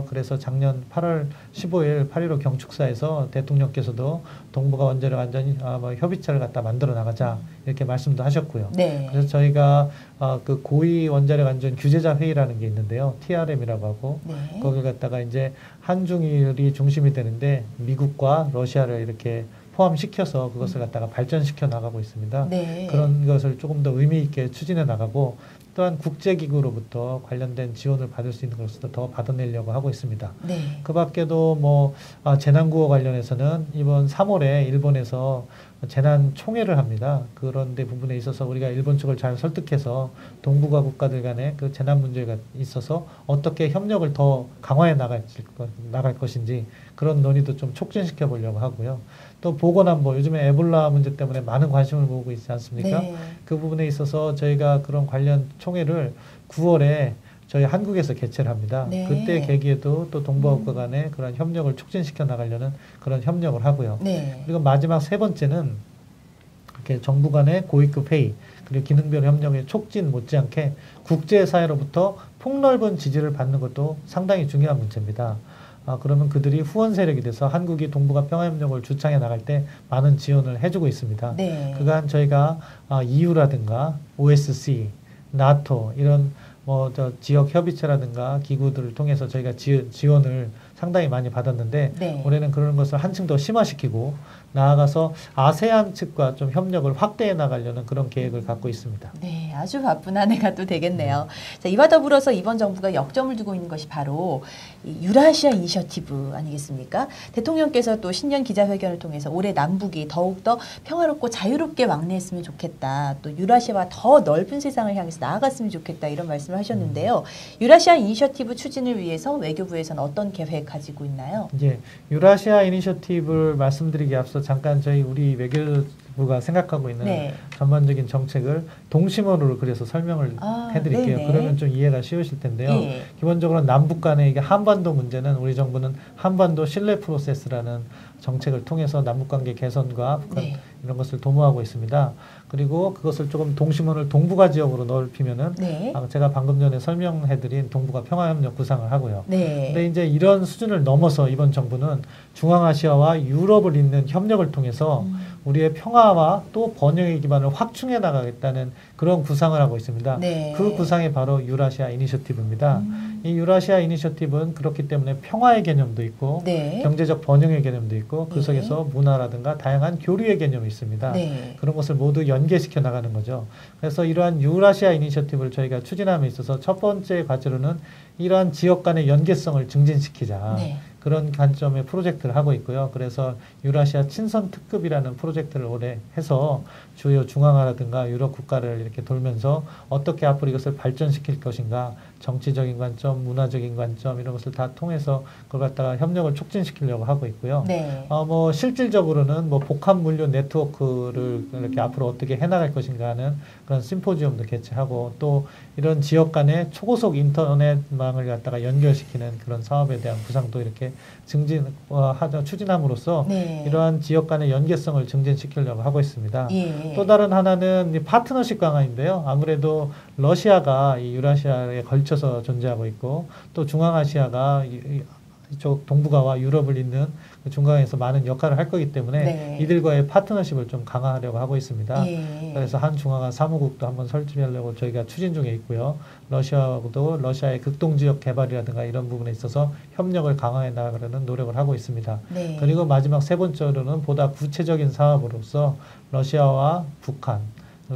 그래서 작년 8월 15일 8.15 경축사에서 대통령께서도 동북아 원자력 안전 협의체를 갖다 만들어 나가자 이렇게 말씀도 하셨고요. 네. 그래서 저희가 그 고위 원자력 안전 규제자 회의라는 게 있는데요. TRM이라고 하고, 네. 거기를 갖다가 이제 한중일이 중심이 되는데 미국과 러시아를 이렇게 포함시켜서 그것을 갖다가 발전시켜 나가고 있습니다. 네. 그런 것을 조금 더 의미 있게 추진해 나가고, 또한 국제기구로부터 관련된 지원을 받을 수 있는 것을 더 받아내려고 하고 있습니다. 네. 그 밖에도 뭐 재난구호 관련해서는 이번 3월에 일본에서 재난총회를 합니다. 그런데 부분에 있어서 우리가 일본 측을 잘 설득해서 동북아 국가들 간의 그 재난 문제가 있어서 어떻게 협력을 더 강화해 나갈 것인지 그런 논의도 좀 촉진시켜 보려고 하고요. 또 보건안보, 요즘에 에볼라 문제 때문에 많은 관심을 모으고 있지 않습니까? 네. 그 부분에 있어서 저희가 그런 관련 총회를 9월에 저희 한국에서 개최를 합니다. 네. 그때 계기에도 또 동북아 국가 간의 그런 협력을 촉진시켜 나가려는 그런 협력을 하고요. 네. 그리고 마지막 3번째는 이렇게 정부 간의 고위급 회의, 그리고 기능별 협력의 촉진 못지않게 국제사회로부터 폭넓은 지지를 받는 것도 상당히 중요한 문제입니다. 그러면 그들이 후원 세력이 돼서 한국이 동북아 평화협력을 주창해 나갈 때 많은 지원을 해주고 있습니다. 네. 그간 저희가 EU라든가 OSC, 나토 이런 지역 협의체라든가 기구들을 통해서 저희가 지원을 상당히 많이 받았는데 네. 올해는 그런 것을 한층 더 심화시키고 나아가서 아세안 측과 좀 협력을 확대해 나가려는 그런 계획을 갖고 있습니다. 네, 아주 바쁜 한 해가 또 되겠네요. 자, 이와 더불어서 이번 정부가 역점을 두고 있는 것이 바로 이 유라시아 이니셔티브 아니겠습니까? 대통령께서 또 신년 기자회견을 통해서 올해 남북이 더욱더 평화롭고 자유롭게 왕래했으면 좋겠다. 또 유라시아와 더 넓은 세상을 향해서 나아갔으면 좋겠다. 이런 말씀을 하셨는데요. 유라시아 이니셔티브 추진을 위해서 외교부에서는 어떤 계획 가지고 있나요? 이제 유라시아 이니셔티브를 말씀드리기 앞서 잠깐 우리 외교부가 생각하고 있는 네. 전반적인 정책을 동심어로 그래서 설명을 해드릴게요. 네네. 그러면 좀 이해가 쉬우실 텐데요. 예. 기본적으로 남북 간의 이게 한반도 문제는 우리 정부는 한반도 신뢰 프로세스라는 정책을 통해서 남북 관계 개선과 북한 네. 이런 것을 도모하고 있습니다. 그리고 그것을 조금 동심원을 동북아 지역으로 넓히면은 네. 제가 방금 전에 설명해드린 동북아 평화협력 구상을 하고요. 네. 근데 이제 이런 수준을 넘어서 이번 정부는 중앙아시아와 유럽을 잇는 협력을 통해서 우리의 평화와 또 번영의 기반을 확충해 나가겠다는 그런 구상을 하고 있습니다. 네. 그 구상이 바로 유라시아 이니셔티브입니다. 이 유라시아 이니셔티브는 그렇기 때문에 평화의 개념도 있고 네. 경제적 번영의 개념도 있고 그 네. 속에서 문화라든가 다양한 교류의 개념이 있습니다. 네. 그런 것을 모두 연계시켜 나가는 거죠. 그래서 이러한 유라시아 이니셔티브를 저희가 추진함에 있어서 첫 번째 과제로는 이러한 지역 간의 연계성을 증진시키자. 네. 그런 관점의 프로젝트를 하고 있고요. 그래서 유라시아 친선 특급이라는 프로젝트를 올해 해서 주요 중앙아라든가 유럽 국가를 이렇게 돌면서 어떻게 앞으로 이것을 발전시킬 것인가, 정치적인 관점, 문화적인 관점 이런 것을 다 통해서 그걸 갖다가 협력을 촉진시키려고 하고 있고요. 네. 뭐 실질적으로는 뭐 복합 물류 네트워크를 이렇게 앞으로 어떻게 해나갈 것인가 하는 그런 심포지엄도 개최하고 또 이런 지역 간의 초고속 인터넷망을 갖다가 연결시키는 그런 사업에 대한 구상도 이렇게 추진함으로써 네. 이러한 지역 간의 연계성을 증진시키려고 하고 있습니다. 예. 또 다른 하나는 이 파트너십 강화인데요. 아무래도 러시아가 이 유라시아에 걸쳐서 존재하고 있고 또 중앙아시아가 이쪽 동북아와 유럽을 잇는 그 중간에서 많은 역할을 할 거기 때문에 네. 이들과의 파트너십을 좀 강화하려고 하고 있습니다. 예. 그래서 한중앙아 사무국도 한번 설치하려고 저희가 추진 중에 있고요. 러시아하고도 러시아의 극동지역 개발이라든가 이런 부분에 있어서 협력을 강화해 나가려는 노력을 하고 있습니다. 네. 그리고 마지막 세 번째로는 보다 구체적인 사업으로서 러시아와 북한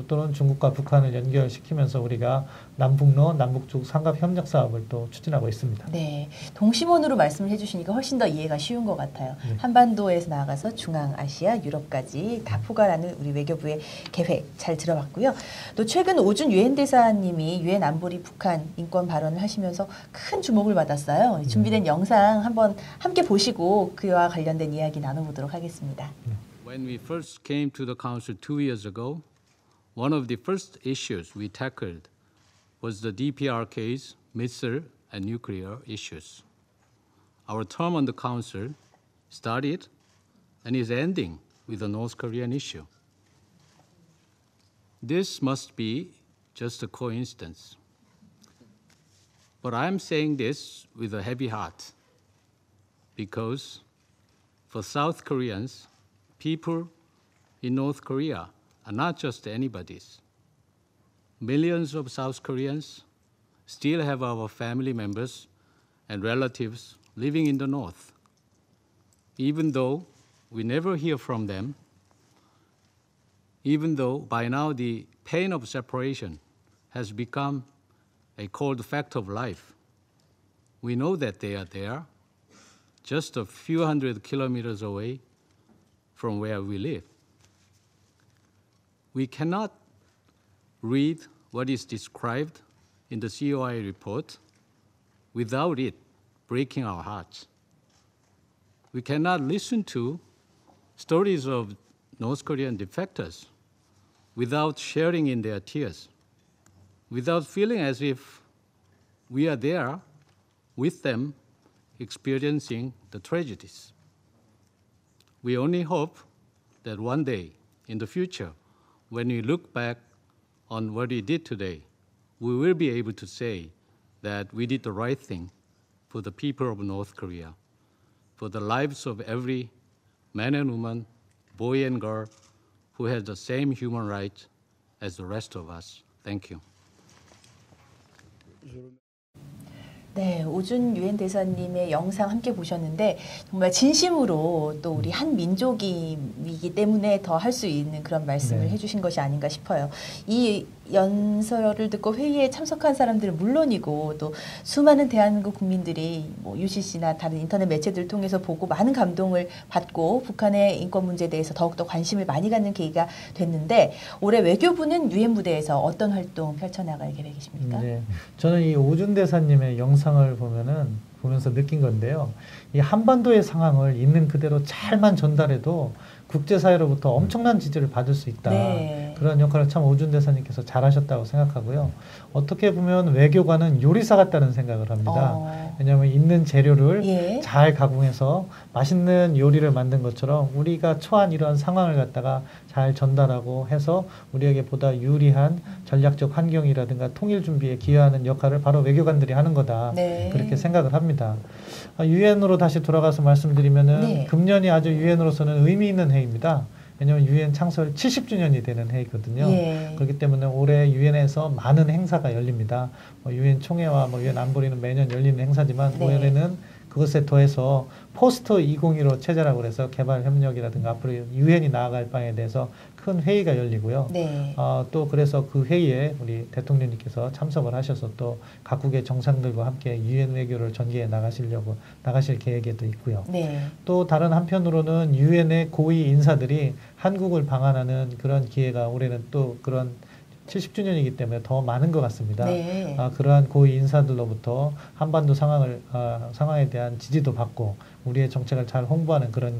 또는 중국과 북한을 연결시키면서 우리가 남북로, 남북쪽 삼각 협력 사업을 또 추진하고 있습니다. 네, 동심원으로 말씀을 해주시니까 훨씬 더 이해가 쉬운 것 같아요. 네. 한반도에서 나아가서 중앙아시아, 유럽까지 다 포괄하는 우리 외교부의 계획 잘 들어봤고요. 또 최근 오준 유엔 대사님이 유엔 안보리 북한 인권 발언을 하시면서 큰 주목을 받았어요. 준비된 영상 한번 함께 보시고 그와 관련된 이야기 나눠보도록 하겠습니다. When we first came to the Council 2 years ago, one of the first issues we tackled was the DPRK's missile and nuclear issues. Our term on the Council started and is ending with the North Korean issue. This must be just a coincidence. But I'm saying this with a heavy heart because for South Koreans, people in North Korea are not just anybody's. Millions of South Koreans still have our family members and relatives living in the North. Even though we never hear from them, even though by now the pain of separation has become a cold fact of life, we know that they are there, just a few hundred kilometers away from where we live. We cannot read what is described in the COI report without it breaking our hearts. We cannot listen to stories of North Korean defectors without sharing in their tears, without feeling as if we are there with them experiencing the tragedies. We only hope that one day in the future, when we look back on what we did today, we will be able to say that we did the right thing for the people of North Korea, for the lives of every man and woman, boy and girl who has the same human rights as the rest of us. Thank you. 네, 오준 유엔 대사님의 영상 함께 보셨는데 정말 진심으로 또 우리 한 민족이기 때문에 더 할 수 있는 그런 말씀을 네. 해주신 것이 아닌가 싶어요. 이 연설을 듣고 회의에 참석한 사람들은 물론이고 또 수많은 대한민국 국민들이 뭐 UCC나 다른 인터넷 매체들을 통해서 보고 많은 감동을 받고 북한의 인권 문제에 대해서 더욱더 관심을 많이 갖는 계기가 됐는데 올해 외교부는 유엔 무대에서 어떤 활동 펼쳐나갈 계획이십니까? 네, 저는 이 오준 대사님의 영상을 보면서 느낀 건데요. 이 한반도의 상황을 있는 그대로 잘만 전달해도 국제사회로부터 엄청난 지지를 받을 수 있다. 네. 그런 역할을 참 오준 대사님께서 잘하셨다고 생각하고요. 어떻게 보면 외교관은 요리사 같다는 생각을 합니다. 왜냐하면 있는 재료를 예. 잘 가공해서 맛있는 요리를 만든 것처럼 우리가 처한 이러한 상황을 갖다가 잘 전달하고 해서 우리에게 보다 유리한 전략적 환경이라든가 통일 준비에 기여하는 역할을 바로 외교관들이 하는 거다. 네. 그렇게 생각을 합니다. 유엔으로 다시 돌아가서 말씀드리면은 네. 금년이 아주 유엔으로서는 의미 있는 해입니다. 왜냐하면 유엔 창설 70주년이 되는 해이거든요. 예. 그렇기 때문에 올해 유엔에서 많은 행사가 열립니다. 유엔 총회와 유엔 안보리는 매년 열리는 행사지만 네. 올해는 그것에 더해서 포스트 2015 체제라고 해서 개발 협력이라든가 앞으로 유엔이 나아갈 바에 대해서 큰 회의가 열리고요. 네. 또 그래서 그 회의에 우리 대통령님께서 참석을 하셔서 또 각국의 정상들과 함께 유엔 외교를 전개해 나가실 계획에도 있고요. 네. 또 다른 한편으로는 유엔의 고위 인사들이 한국을 방한하는 그런 기회가 올해는 또 그런 70주년이기 때문에 더 많은 것 같습니다. 네. 그러한 고위 인사들로부터 한반도 상황에 대한 지지도 받고 우리의 정책을 잘 홍보하는 그런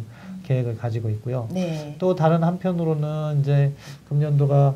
계획을 가지고 있고요. 네. 또 다른 한편으로는 이제 금년도가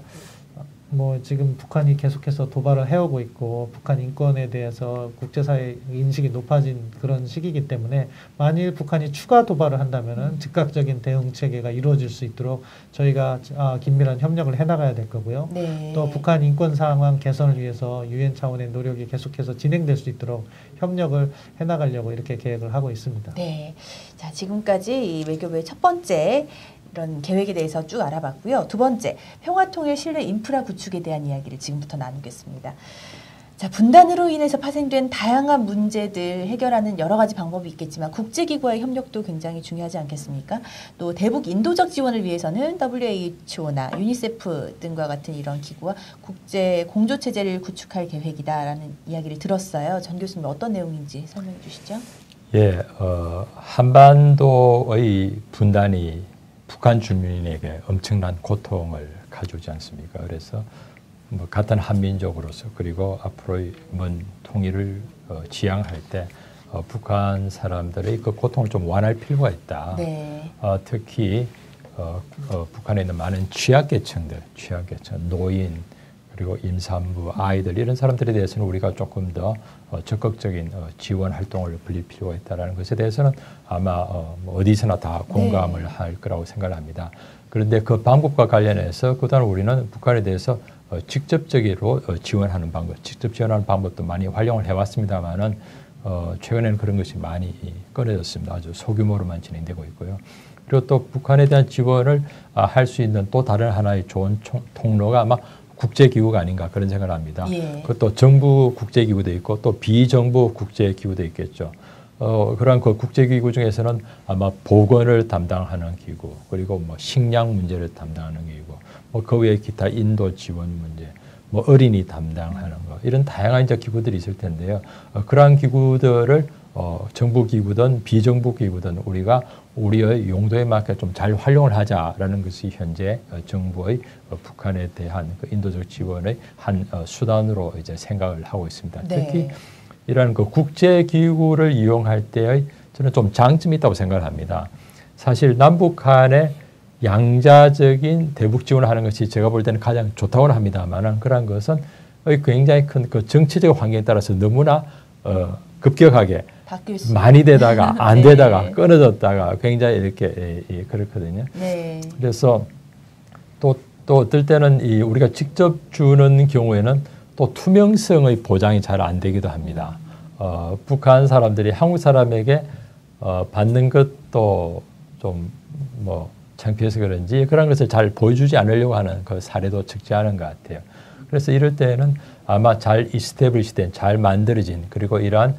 지금 북한이 계속해서 도발을 해오고 있고 북한 인권에 대해서 국제사회 인식이 높아진 그런 시기이기 때문에 만일 북한이 추가 도발을 한다면은 즉각적인 대응 체계가 이루어질 수 있도록 저희가 긴밀한 협력을 해나가야 될 거고요. 네. 또 북한 인권 상황 개선을 위해서 유엔 차원의 노력이 계속해서 진행될 수 있도록 협력을 해나가려고 이렇게 계획을 하고 있습니다. 네. 자, 지금까지 이 외교부의 첫 번째 이런 계획에 대해서 쭉 알아봤고요. 두 번째, 평화통일 신뢰 인프라 구축에 대한 이야기를 지금부터 나누겠습니다. 자, 분단으로 인해서 파생된 다양한 문제들 해결하는 여러 가지 방법이 있겠지만 국제기구와의 협력도 굉장히 중요하지 않겠습니까? 또 대북 인도적 지원을 위해서는 WHO나 유니세프 등과 같은 이런 기구와 국제 공조체제를 구축할 계획이다라는 이야기를 들었어요. 전 교수님 어떤 내용인지 설명해 주시죠. 예, 한반도의 분단이 북한 주민에게 엄청난 고통을 가져오지 않습니까? 그래서 같은 한민족으로서 그리고 앞으로의 먼 통일을 지향할 때 북한 사람들의 그 고통을 좀 완화할 필요가 있다. 네. 특히 북한에 있는 많은 취약계층들, 노인, 그리고 임산부, 아이들 이런 사람들에 대해서는 우리가 조금 더 적극적인 지원 활동을 벌릴 필요가 있다는 것에 대해서는 아마 어디서나 다 공감을 네. 할 거라고 생각을 합니다. 그런데 그 방법과 관련해서 그다음 우리는 북한에 대해서 직접적으로 지원하는 방법, 직접 지원하는 방법도 많이 활용을 해왔습니다만은 최근에는 그런 것이 많이 꺼려졌습니다. 아주 소규모로만 진행되고 있고요. 그리고 또 북한에 대한 지원을 할 수 있는 또 다른 하나의 좋은 통로가 아마 국제기구가 아닌가 그런 생각을 합니다. 예. 그것도 정부 국제기구도 있고 또 비정부 국제기구도 있겠죠. 그러한 그 국제기구 중에서는 아마 보건을 담당하는 기구, 그리고 식량 문제를 담당하는 기구, 그 외에 기타 인도 지원 문제, 어린이 담당하는 거 이런 다양한 이제 기구들이 있을 텐데요. 그러한 기구들을 정부 기구든 비정부 기구든 우리가 우리의 용도에 맞게 좀 잘 활용을 하자라는 것이 현재 정부의 북한에 대한 그 인도적 지원의 한 수단으로 이제 생각을 하고 있습니다. 네. 특히 이러한 그 국제 기구를 이용할 때의 저는 좀 장점이 있다고 생각을 합니다. 사실 남북 간의 양자적인 대북 지원을 하는 것이 제가 볼 때는 가장 좋다고는 합니다만 그러한 것은 굉장히 큰 그 정치적 환경에 따라서 너무나 급격하게 많이 되다가 안 네. 되다가 끊어졌다가 굉장히 이렇게 그렇거든요. 네. 그래서 또 어떨 때는 우리가 직접 주는 경우에는 또 투명성의 보장이 잘 안 되기도 합니다. 북한 사람들이 한국 사람에게 받는 것도 좀 창피해서 그런지 그런 것을 잘 보여주지 않으려고 하는 그 사례도 적지 않은 것 같아요. 그래서 이럴 때는 아마 잘 이스태블리시된 잘 만들어진 그리고 이러한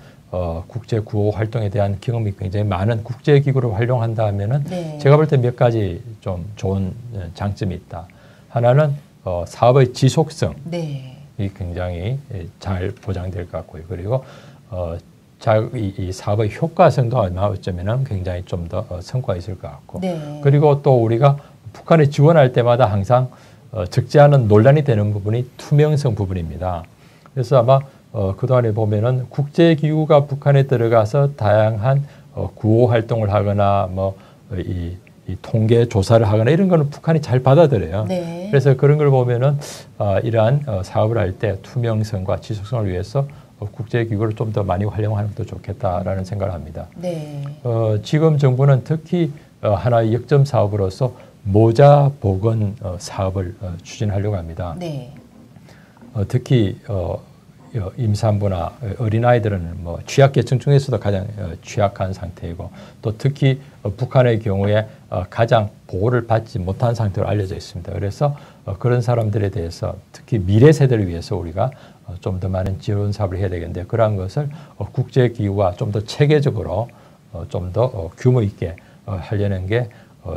국제 구호 활동에 대한 경험이 굉장히 많은 국제 기구를 활용한다 하면은 네. 제가 볼 때 몇 가지 좀 좋은 장점이 있다. 하나는 사업의 지속성이 네. 굉장히 잘 보장될 것 같고요. 그리고 이 사업의 효과성도 아마 어쩌면은 굉장히 좀 더 성과가 있을 것 같고. 네. 그리고 또 우리가 북한에 지원할 때마다 항상 적지 않은 논란이 되는 부분이 투명성 부분입니다. 그래서 아마 그동안에 보면은 국제기구가 북한에 들어가서 다양한 구호 활동을 하거나 이 통계 조사를 하거나 이런 거는 북한이 잘 받아들여요. 네. 그래서 그런 걸 보면은 이러한 사업을 할 때 투명성과 지속성을 위해서 국제기구를 좀 더 많이 활용하는 것도 좋겠다라는 생각을 합니다. 네. 지금 정부는 특히 하나의 역점 사업으로서 모자 복원 사업을 추진하려고 합니다. 네. 특히 임산부나 어린아이들은 뭐 취약계층 중에서도 가장 취약한 상태이고 또 특히 북한의 경우에 가장 보호를 받지 못한 상태로 알려져 있습니다. 그래서 그런 사람들에 대해서 특히 미래 세대를 위해서 우리가 좀 더 많은 지원 사업을 해야 되겠는데 그러한 것을 국제기구가 좀 더 체계적으로 좀 더 규모 있게 하려는 게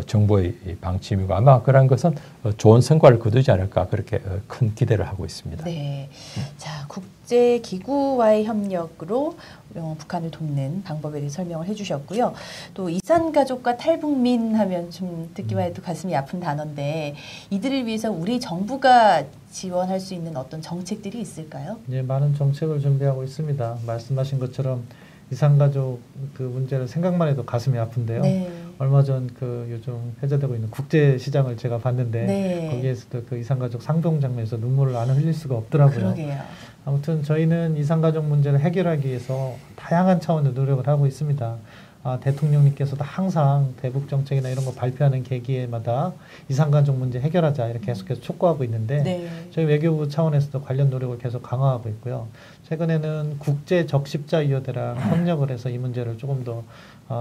정부의 방침이고 아마 그런 것은 좋은 성과를 거두지 않을까 그렇게 큰 기대를 하고 있습니다. 네. 자, 국제기구와의 협력으로 북한을 돕는 방법에 대해 설명을 해주셨고요. 또 이산가족과 탈북민 하면 좀 듣기만 해도 가슴이 아픈 단어인데 이들을 위해서 우리 정부가 지원할 수 있는 어떤 정책들이 있을까요? 이제 많은 정책을 준비하고 있습니다. 말씀하신 것처럼 이산가족 그 문제를 생각만 해도 가슴이 아픈데요. 네. 얼마 전 그 요즘 회자되고 있는 국제 시장을 제가 봤는데 네. 거기에서도 그 이산가족 상봉 장면에서 눈물을 안 흘릴 수가 없더라고요. 그러게요. 아무튼 저희는 이산가족 문제를 해결하기 위해서 다양한 차원의 노력을 하고 있습니다. 대통령님께서도 항상 대북 정책이나 이런 거 발표하는 계기에마다 이산가족 문제 해결하자 이렇게 계속해서 촉구하고 있는데 네. 저희 외교부 차원에서도 관련 노력을 계속 강화하고 있고요. 최근에는 국제 적십자위원회랑 협력을 해서 이 문제를 조금 더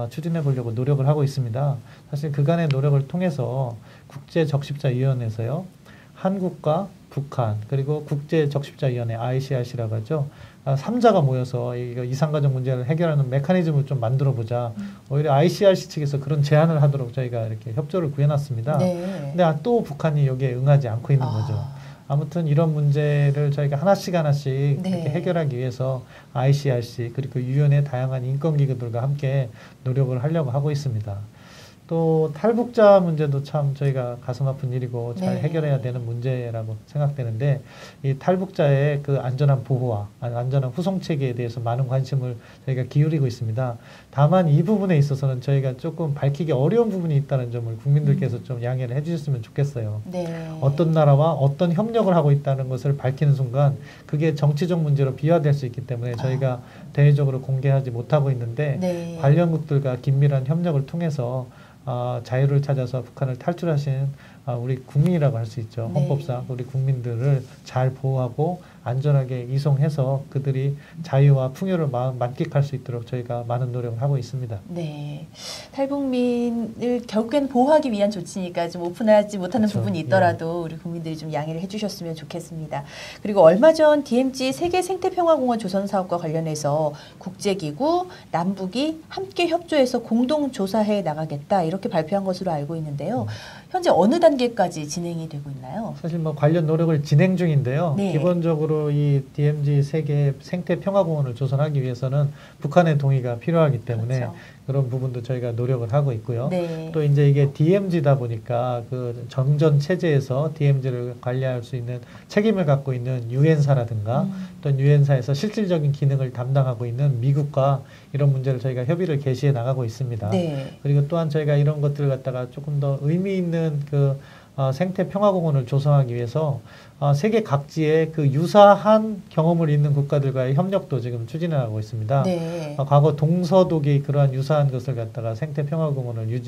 추진해 보려고 노력을 하고 있습니다. 사실 그간의 노력을 통해서 국제 적십자위원회에서요. 한국과 북한 그리고 국제 적십자위원회 ICRC라고 하죠. 3자가 모여서 이산가족 문제를 해결하는 메커니즘을 좀 만들어 보자. 오히려 ICRC 측에서 그런 제안을 하도록 저희가 이렇게 협조를 구해놨습니다. 네. 근데 또 북한이 여기에 응하지 않고 있는 거죠. 아무튼 이런 문제를 저희가 하나씩 네. 이렇게 해결하기 위해서 ICRC 그리고 유엔의 다양한 인권기구들과 함께 노력을 하려고 하고 있습니다. 또 탈북자 문제도 참 저희가 가슴 아픈 일이고 잘 네. 해결해야 되는 문제라고 생각되는데 이 탈북자의 그 안전한 보호와 안전한 후송 체계에 대해서 많은 관심을 저희가 기울이고 있습니다. 다만 이 부분에 있어서는 저희가 조금 밝히기 어려운 부분이 있다는 점을 국민들께서 좀 양해를 해주셨으면 좋겠어요. 네. 어떤 나라와 어떤 협력을 하고 있다는 것을 밝히는 순간 그게 정치적 문제로 비화될 수 있기 때문에 저희가 대외적으로 공개하지 못하고 있는데 네. 관련국들과 긴밀한 협력을 통해서 자유를 찾아서 북한을 탈출하신 우리 국민이라고 할 수 있죠. 네. 헌법상 우리 국민들을 잘 보호하고 안전하게 이송해서 그들이 자유와 풍요를 만끽할 수 있도록 저희가 많은 노력을 하고 있습니다. 네. 탈북민을 결국엔 보호하기 위한 조치니까 좀 오픈하지 못하는 그렇죠. 부분이 있더라도 우리 국민들이 좀 양해를 해주셨으면 좋겠습니다. 그리고 얼마 전 DMZ 세계 생태평화공원 조성 사업과 관련해서 국제기구, 남북이 함께 협조해서 공동 조사해 나가겠다 이렇게 발표한 것으로 알고 있는데요. 현재 어느 단계까지 진행이 되고 있나요? 사실 뭐 관련 노력을 진행 중인데요. 네. 기본적으로 이 DMZ 세계 생태평화공원을 조성하기 위해서는 북한의 동의가 필요하기 때문에 그렇죠. 그런 부분도 저희가 노력을 하고 있고요. 네. 또 이제 이게 DMZ다 보니까 그 정전 체제에서 DMZ를 관리할 수 있는 책임을 갖고 있는 유엔사라든가 또 유엔사에서 실질적인 기능을 담당하고 있는 미국과 이런 문제를 저희가 협의를 개시해 나가고 있습니다. 네. 그리고 또한 저희가 이런 것들을 갖다가 조금 더 의미 있는 그 생태평화공원을 조성하기 위해서 세계 각지의 그 유사한 경험을 있는 국가들과의 협력도 지금 추진하고 있습니다. 네. 과거 동서독이 그러한 유사한 것을 갖다가 생태평화공원을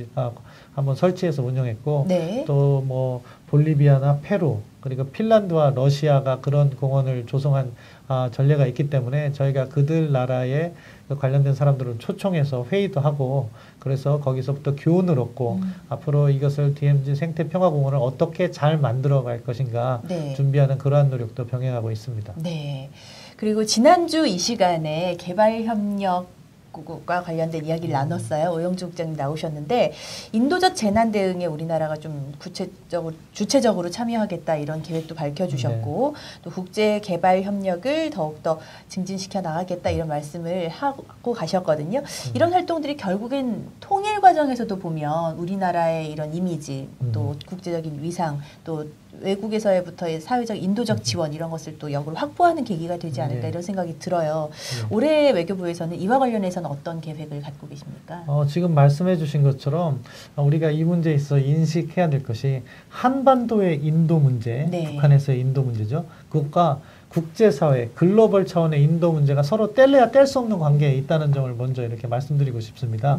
한번 설치해서 운영했고 네. 또 뭐 볼리비아나 페루 그리고 핀란드와 러시아가 그런 공원을 조성한 전례가 있기 때문에 저희가 그들 나라의 그 관련된 사람들을 초청해서 회의도 하고 그래서 거기서부터 교훈을 얻고 앞으로 이것을 DMZ 생태평화공원을 어떻게 잘 만들어갈 것인가 네. 준비하는 그러한 노력도 병행하고 있습니다. 네. 그리고 지난주 이 시간에 개발협력과 관련된 이야기를 나눴어요. 오영주 국장님 나오셨는데 인도적 재난 대응에 우리나라가 좀 주체적으로 참여하겠다 이런 계획도 밝혀주셨고 또 국제 개발 협력을 더욱더 증진시켜 나가겠다 이런 말씀을 하고 가셨거든요. 이런 활동들이 결국엔 통일 과정에서도 보면 우리나라의 이런 이미지 또 국제적인 위상 또 외국에서부터의 사회적 인도적 지원 이런 것을 또 역으로 확보하는 계기가 되지 않을까 이런 생각이 들어요. 올해 외교부에서는 이와 관련해서는 어떤 계획을 갖고 계십니까? 지금 말씀해 주신 것처럼 우리가 이 문제에 있어 인식해야 될 것이 한반도의 인도 문제, 북한에서의 인도 문제죠. 그것과 국제사회, 글로벌 차원의 인도 문제가 서로 뗄래야 뗄 수 없는 관계에 있다는 점을 먼저 이렇게 말씀드리고 싶습니다.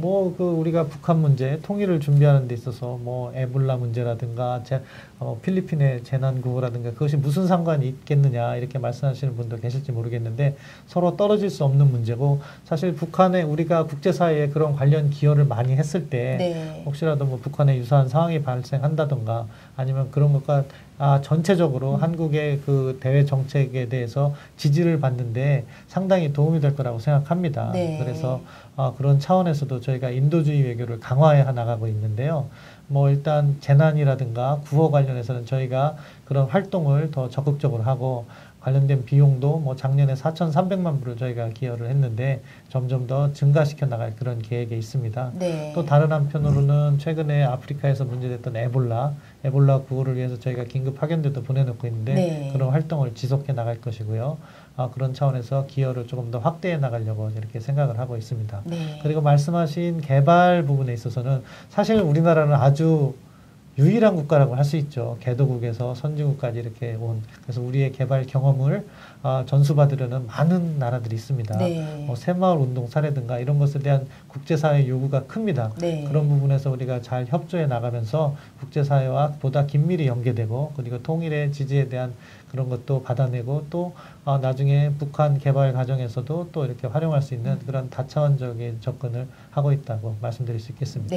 우리가 북한 문제, 통일을 준비하는 데 있어서 에볼라 문제라든가 필리핀의 재난구호라든가 그것이 무슨 상관이 있겠느냐 이렇게 말씀하시는 분도 계실지 모르겠는데 서로 떨어질 수 없는 문제고 사실 북한에 우리가 국제사회에 그런 관련 기여를 많이 했을 때 혹시라도 북한에 유사한 상황이 발생한다던가 아니면 그런 것과 전체적으로 한국의 그 대외 정책에 대해서 지지를 받는데 상당히 도움이 될 거라고 생각합니다. 그래서 그런 차원에서도 저희가 인도주의 외교를 강화해 나가고 있는데요. 일단 재난이라든가 구호 관련해서는 저희가 그런 활동을 더 적극적으로 하고 관련된 비용도 작년에 4,300만 불을 저희가 기여를 했는데 점점 더 증가시켜 나갈 그런 계획에 있습니다. 또 다른 한편으로는 최근에 아프리카에서 문제됐던 에볼라 구호를 위해서 저희가 긴급 파견대도 보내놓고 있는데 그런 활동을 지속해 나갈 것이고요. 그런 차원에서 기여를 조금 더 확대해 나가려고 이렇게 생각을 하고 있습니다. 그리고 말씀하신 개발 부분에 있어서는 사실 우리나라는 아주 유일한 국가라고 할 수 있죠. 개도국에서 선진국까지 이렇게 온. 그래서 우리의 개발 경험을 전수받으려는 많은 나라들이 있습니다. 새마을 운동 사례든가 이런 것에 대한 국제사회 요구가 큽니다. 그런 부분에서 우리가 잘 협조해 나가면서 국제사회와 보다 긴밀히 연계되고 그리고 통일의 지지에 대한 그런 것도 받아내고 또 나중에 북한 개발 과정에서도 또 이렇게 활용할 수 있는 그런 다차원적인 접근을 하고 있다고 말씀드릴 수 있겠습니다.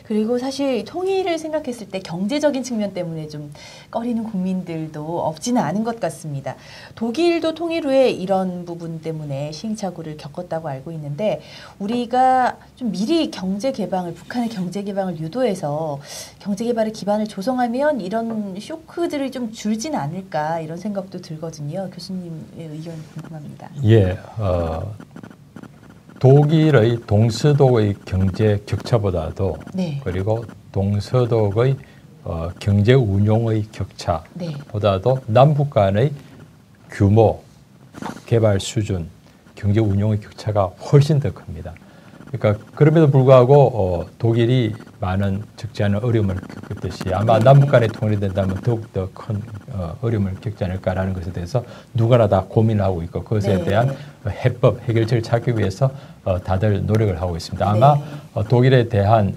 그리고 사실 통일을 생각했을 때 경제적인 측면 때문에 좀 꺼리는 국민들도 없지는 않은 것 같습니다. 독일도 통일 후에 이런 부분 때문에 시행착오를 겪었다고 알고 있는데 우리가 좀 미리 북한의 경제 개방을 유도해서 경제 개발의 기반을 조성하면 이런 쇼크들이 좀 줄지는 않을까 이런 생각도 들거든요. 교수님의 의견 궁금합니다. 독일의 동서독의 경제 격차보다도 그리고 동서독의 경제 운용의 격차보다도 남북 간의 규모, 개발 수준, 경제 운용의 격차가 훨씬 더 큽니다. 그러니까 그럼에도 불구하고 독일이 많은 적지 않은 어려움을 겪었듯이 아마 남북 간의 통일이 된다면 더욱더 큰 어려움을 겪지 않을까라는 것에 대해서 누구나 다 고민을 하고 있고 그것에 대한 해법, 해결책을 찾기 위해서 다들 노력을 하고 있습니다. 아마 독일에 대한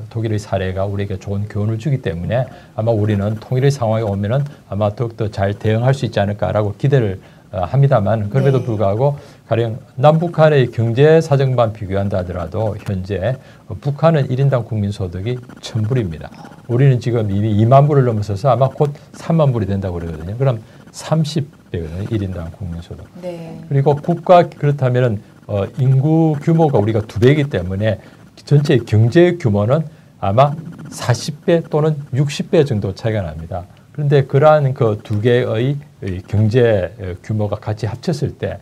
독일의 사례가 우리에게 좋은 교훈을 주기 때문에 아마 우리는 통일의 상황이 오면은 아마 더욱더 잘 대응할 수 있지 않을까라고 기대를 합니다만 그럼에도 불구하고 가령 남북 간의 경제 사정만 비교한다 하더라도 현재 북한은 1인당 국민소득이 1,000불입니다. 우리는 지금 이미 2만 불을 넘어서서 아마 곧 3만 불이 된다고 그러거든요. 그럼 30배거든요. 1인당 국민소득. 그리고 국가 그렇다면 인구 규모가 우리가 2배이기 때문에 전체 경제 규모는 아마 40배 또는 60배 정도 차이가 납니다. 그런데 그러한 그 두 개의 경제 규모가 같이 합쳤을 때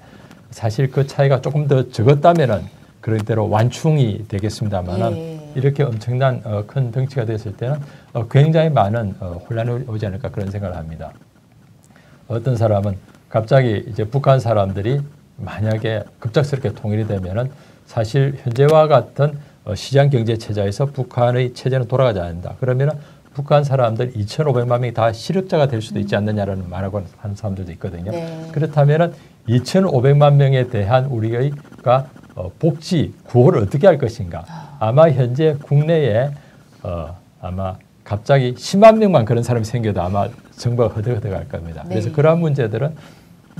사실 그 차이가 조금 더 적었다면은 그런 대로 완충이 되겠습니다만은 이렇게 엄청난 큰 덩치가 됐을 때는 굉장히 많은 혼란이 오지 않을까 그런 생각을 합니다. 어떤 사람은 갑자기 이제 북한 사람들이 만약에 급작스럽게 통일이 되면은 사실 현재와 같은 시장 경제 체제에서 북한의 체제는 돌아가지 않는다. 그러면은 북한 사람들 2,500만 명이 다 실업자가 될 수도 있지 않느냐라는 말하고 하는 사람들도 있거든요. 그렇다면은 2,500만 명에 대한 우리가 복지 구호를 어떻게 할 것인가? 아마 현재 국내에 아마 갑자기 10만 명만 그런 사람이 생겨도 아마 정부가 허덕허덕할 겁니다. 그래서 그러한 문제들은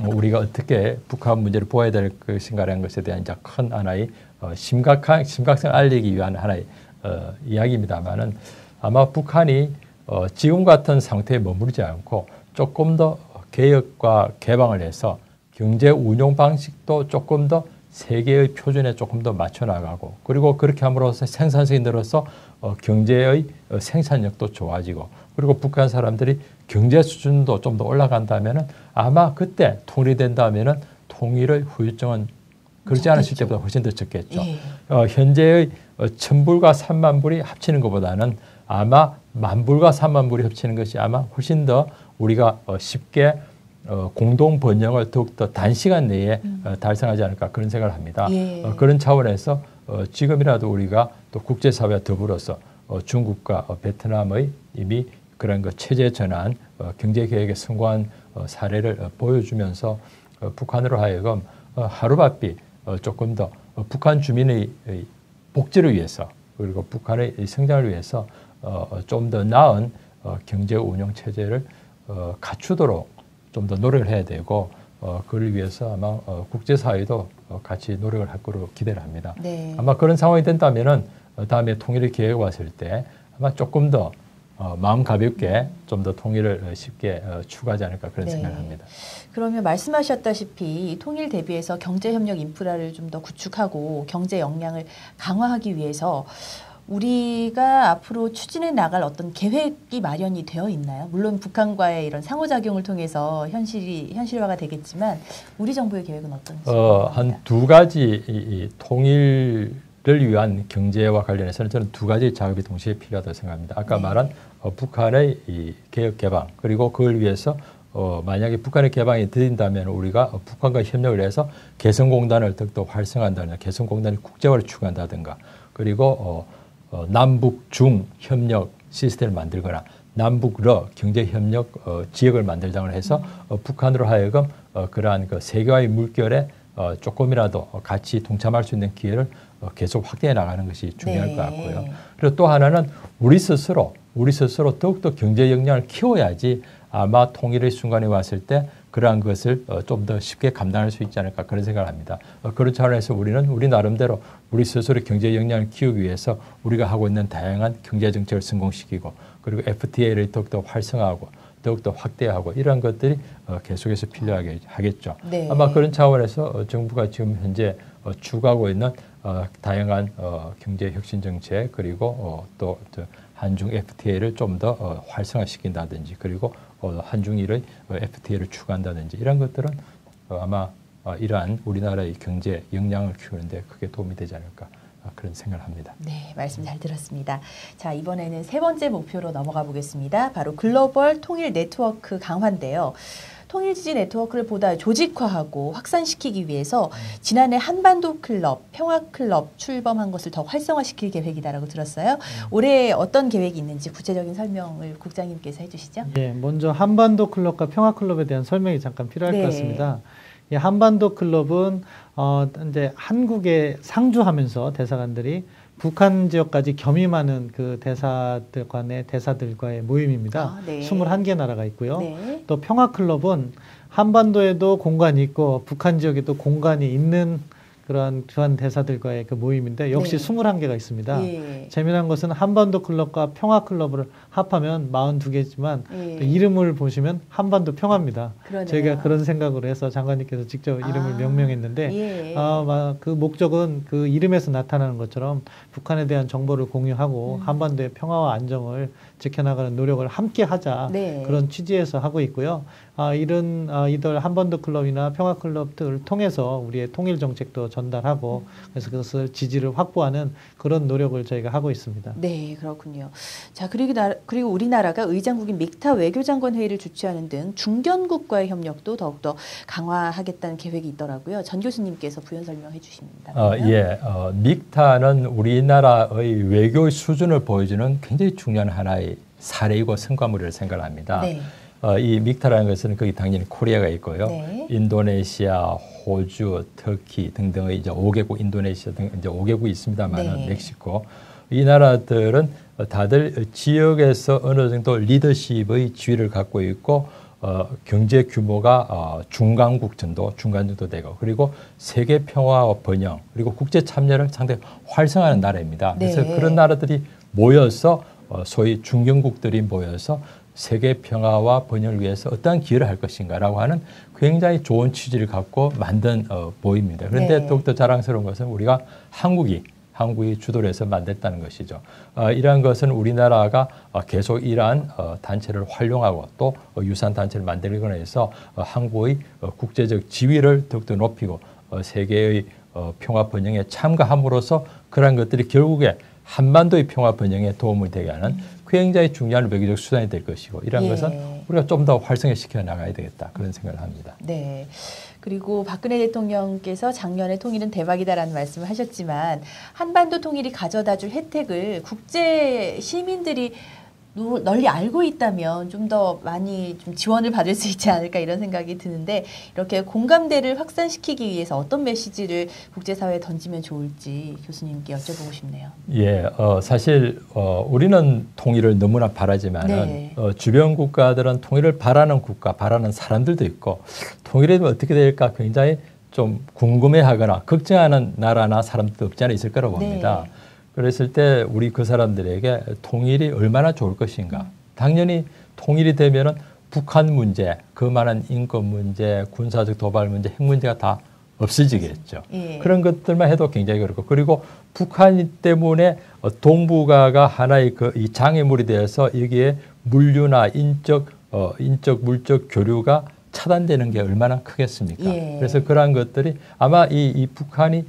우리가 어떻게 북한 문제를 보아야 될 것인가라는 것에 대한 이제 큰 하나의 심각성을 알리기 위한 하나의 이야기입니다만은 아마 북한이 지금 같은 상태에 머무르지 않고 조금 더 개혁과 개방을 해서 경제 운용 방식도 조금 더 세계의 표준에 조금 더 맞춰 나가고 그리고 그렇게 함으로써 생산성이 늘어서 경제의 생산력도 좋아지고 그리고 북한 사람들이 경제 수준도 좀 더 올라간다면은 아마 그때 통일이 된다면은 통일의 후유증은 그렇지 않았을 때보다 훨씬 더 적겠죠. 예. 현재의 1,000불과 3만 불이 합치는 것보다는 아마 10,000불과 3만 불이 합치는 것이 아마 훨씬 더 우리가 쉽게 공동 번영을 더욱더 단시간 내에 달성하지 않을까 그런 생각을 합니다. 예. 그런 차원에서 지금이라도 우리가 또 국제사회와 더불어서 중국과 베트남의 이미 그런 체제 전환, 경제 계획에 성공한 사례를 보여주면서 북한으로 하여금 하루바삐 조금 더 북한 주민의 복지를 위해서 그리고 북한의 성장을 위해서 좀 더 나은 경제 운영 체제를 갖추도록 좀 더 노력을 해야 되고 그를 위해서 아마 국제사회도 같이 노력을 할 거로 기대를 합니다. 네. 아마 그런 상황이 된다면은 다음에 통일의 기회가 왔을 때 아마 조금 더 마음 가볍게 좀 더 통일을 쉽게 추구하지 않을까 그런 네. 생각을 합니다. 그러면 말씀하셨다시피 통일 대비해서 경제협력 인프라를 좀 더 구축하고 경제 역량을 강화하기 위해서 우리가 앞으로 추진해 나갈 어떤 계획이 마련이 되어 있나요? 물론 북한과의 이런 상호작용을 통해서 현실화가 되겠지만 우리 정부의 계획은 어떤지? 한 두 가지 이 통일을 위한 경제와 관련해서는 저는 두 가지 작업이 동시에 필요하다고 생각합니다. 아까 네. 말한 북한의 이 개혁 개방 그리고 그걸 위해서 만약에 북한의 개방이 되린다면 우리가 북한과 협력을 해서 개성공단을 더욱더 활성화한다든가 개성공단의 국제화를 추구한다든가 그리고 남북 중 협력 시스템을 만들거나 남북러 경제협력 지역을 만들자고 해서 북한으로 하여금 그러한 세계화의 물결에 조금이라도 같이 동참할 수 있는 기회를 계속 확대해 나가는 것이 중요할 네. 것 같고요. 그리고 또 하나는 우리 스스로 더욱더 경제 역량을 키워야지 아마 통일의 순간이 왔을 때 그러한 것을 좀 더 쉽게 감당할 수 있지 않을까 그런 생각을 합니다. 그런 차원에서 우리는 우리 나름대로 우리 스스로의 경제 역량을 키우기 위해서 우리가 하고 있는 다양한 경제 정책을 성공시키고 그리고 FTA를 더욱더 활성화하고 더욱더 확대하고 이러한 것들이 계속해서 필요하게 하겠죠. 네. 아마 그런 차원에서 정부가 지금 현재 추구하고 있는 다양한 경제 혁신 정책 그리고 또 한중 FTA를 좀 더 활성화시킨다든지 그리고 한중일의 FTA를 추구한다든지 이런 것들은 아마 이러한 우리나라의 경제 역량을 키우는데 크게 도움이 되지 않을까 그런 생각을 합니다. 네, 말씀 잘 들었습니다. 자, 이번에는 세 번째 목표로 넘어가 보겠습니다. 바로 글로벌 통일 네트워크 강화인데요. 통일지지 네트워크를 보다 조직화하고 확산시키기 위해서 지난해 한반도 클럽, 평화 클럽 출범한 것을 더 활성화시킬 계획이다라고 들었어요. 올해 어떤 계획이 있는지 구체적인 설명을 국장님께서 해주시죠. 예, 먼저 한반도 클럽과 평화 클럽에 대한 설명이 잠깐 필요할 네. 것 같습니다. 이 한반도 클럽은 이제 한국에 상주하면서 대사관들이 북한 지역까지 겸임하는 그 대사들 간의 대사들과의 모임입니다. 아, 네. 21개 나라가 있고요. 네. 또 평화클럽은 한반도에도 공간이 있고 북한 지역에도 공간이 있는 그러한 주한 대사들과의 그 모임인데 역시 네. 21개가 있습니다. 예. 재미난 것은 한반도 클럽과 평화 클럽을 합하면 42개지만 예. 또 이름을 보시면 한반도 평화입니다. 그러네요. 저희가 그런 생각으로 해서 장관님께서 직접 이름을 명명했는데 예. 그 목적은 그 이름에서 나타나는 것처럼 북한에 대한 정보를 공유하고 한반도의 평화와 안정을 지켜나가는 노력을 함께 하자 네. 그런 취지에서 하고 있고요. 이들 한반도 클럽이나 평화 클럽들을 통해서 우리의 통일 정책도 전달하고 그래서 그것을 지지를 확보하는 그런 노력을 저희가 하고 있습니다. 네, 그렇군요. 자, 그리고 우리나라가 의장국인 믹타 외교장관 회의를 주최하는 등 중견국과의 협력도 더욱더 강화하겠다는 계획이 있더라고요. 전 교수님께서 부연 설명해 주십니다. 믹타는 우리나라의 외교 수준을 보여주는 굉장히 중요한 하나의 사례이고 성과물이라고 생각합니다. 네. 이 믹타라는 것은 거기 당연히 코리아가 있고요. 네. 인도네시아, 호주, 터키 등등의 이제 5개국, 인도네시아 등 이제 5개국이 있습니다만은 네. 멕시코 이 나라들은 다들 지역에서 어느 정도 리더십의 지위를 갖고 있고 경제 규모가 중강국 정도 되고 그리고 세계 평화와 번영 그리고 국제 참여를 상당히 활성화하는 나라입니다. 그래서 네. 그런 나라들이 모여서 소위 중견국들이 모여서 세계 평화와 번영을 위해서 어떠한 기여를 할 것인가라고 하는 굉장히 좋은 취지를 갖고 만든 보입니다. 그런데 네. 더욱더 자랑스러운 것은 우리가 한국이 주도를 해서 만들었다는 것이죠. 이러한 것은 우리나라가 계속 이러한 단체를 활용하고 또 유사한 단체를 만들거나 해서 한국의 국제적 지위를 더욱더 높이고 세계의 평화 번영에 참가함으로써 그러한 것들이 결국에 한반도의 평화 번영에 도움을 되게 하는 굉장히 중요한 외교적 수단이 될 것이고 이러한 예. 것은 우리가 좀 더 활성화시켜 나가야 되겠다 그런 생각을 합니다. 네. 그리고 박근혜 대통령께서 작년에 통일은 대박이다라는 말씀을 하셨지만 한반도 통일이 가져다 줄 혜택을 국제 시민들이 널리 알고 있다면 좀 더 많이 좀 지원을 받을 수 있지 않을까 이런 생각이 드는데 이렇게 공감대를 확산시키기 위해서 어떤 메시지를 국제사회에 던지면 좋을지 교수님께 여쭤보고 싶네요. 예, 사실 우리는 통일을 너무나 바라지만은 네. 주변 국가들은 통일을 바라는 국가, 바라는 사람들도 있고 통일이 되면 어떻게 될까 굉장히 좀 궁금해하거나 걱정하는 나라나 사람들도 없지 않아 있을 거라고 봅니다. 네. 그랬을 때 우리 그 사람들에게 통일이 얼마나 좋을 것인가. 당연히 통일이 되면은 북한 문제, 그만한 인권 문제, 군사적 도발 문제, 핵 문제가 다 없어지겠죠. 예. 그런 것들만 해도 굉장히 그렇고 그리고 북한 때문에 동북아가 하나의 이 장애물이 되어서 여기에 물류나 인적 물적 교류가 차단되는 게 얼마나 크겠습니까? 예. 그래서 그러한 것들이 아마 이 북한이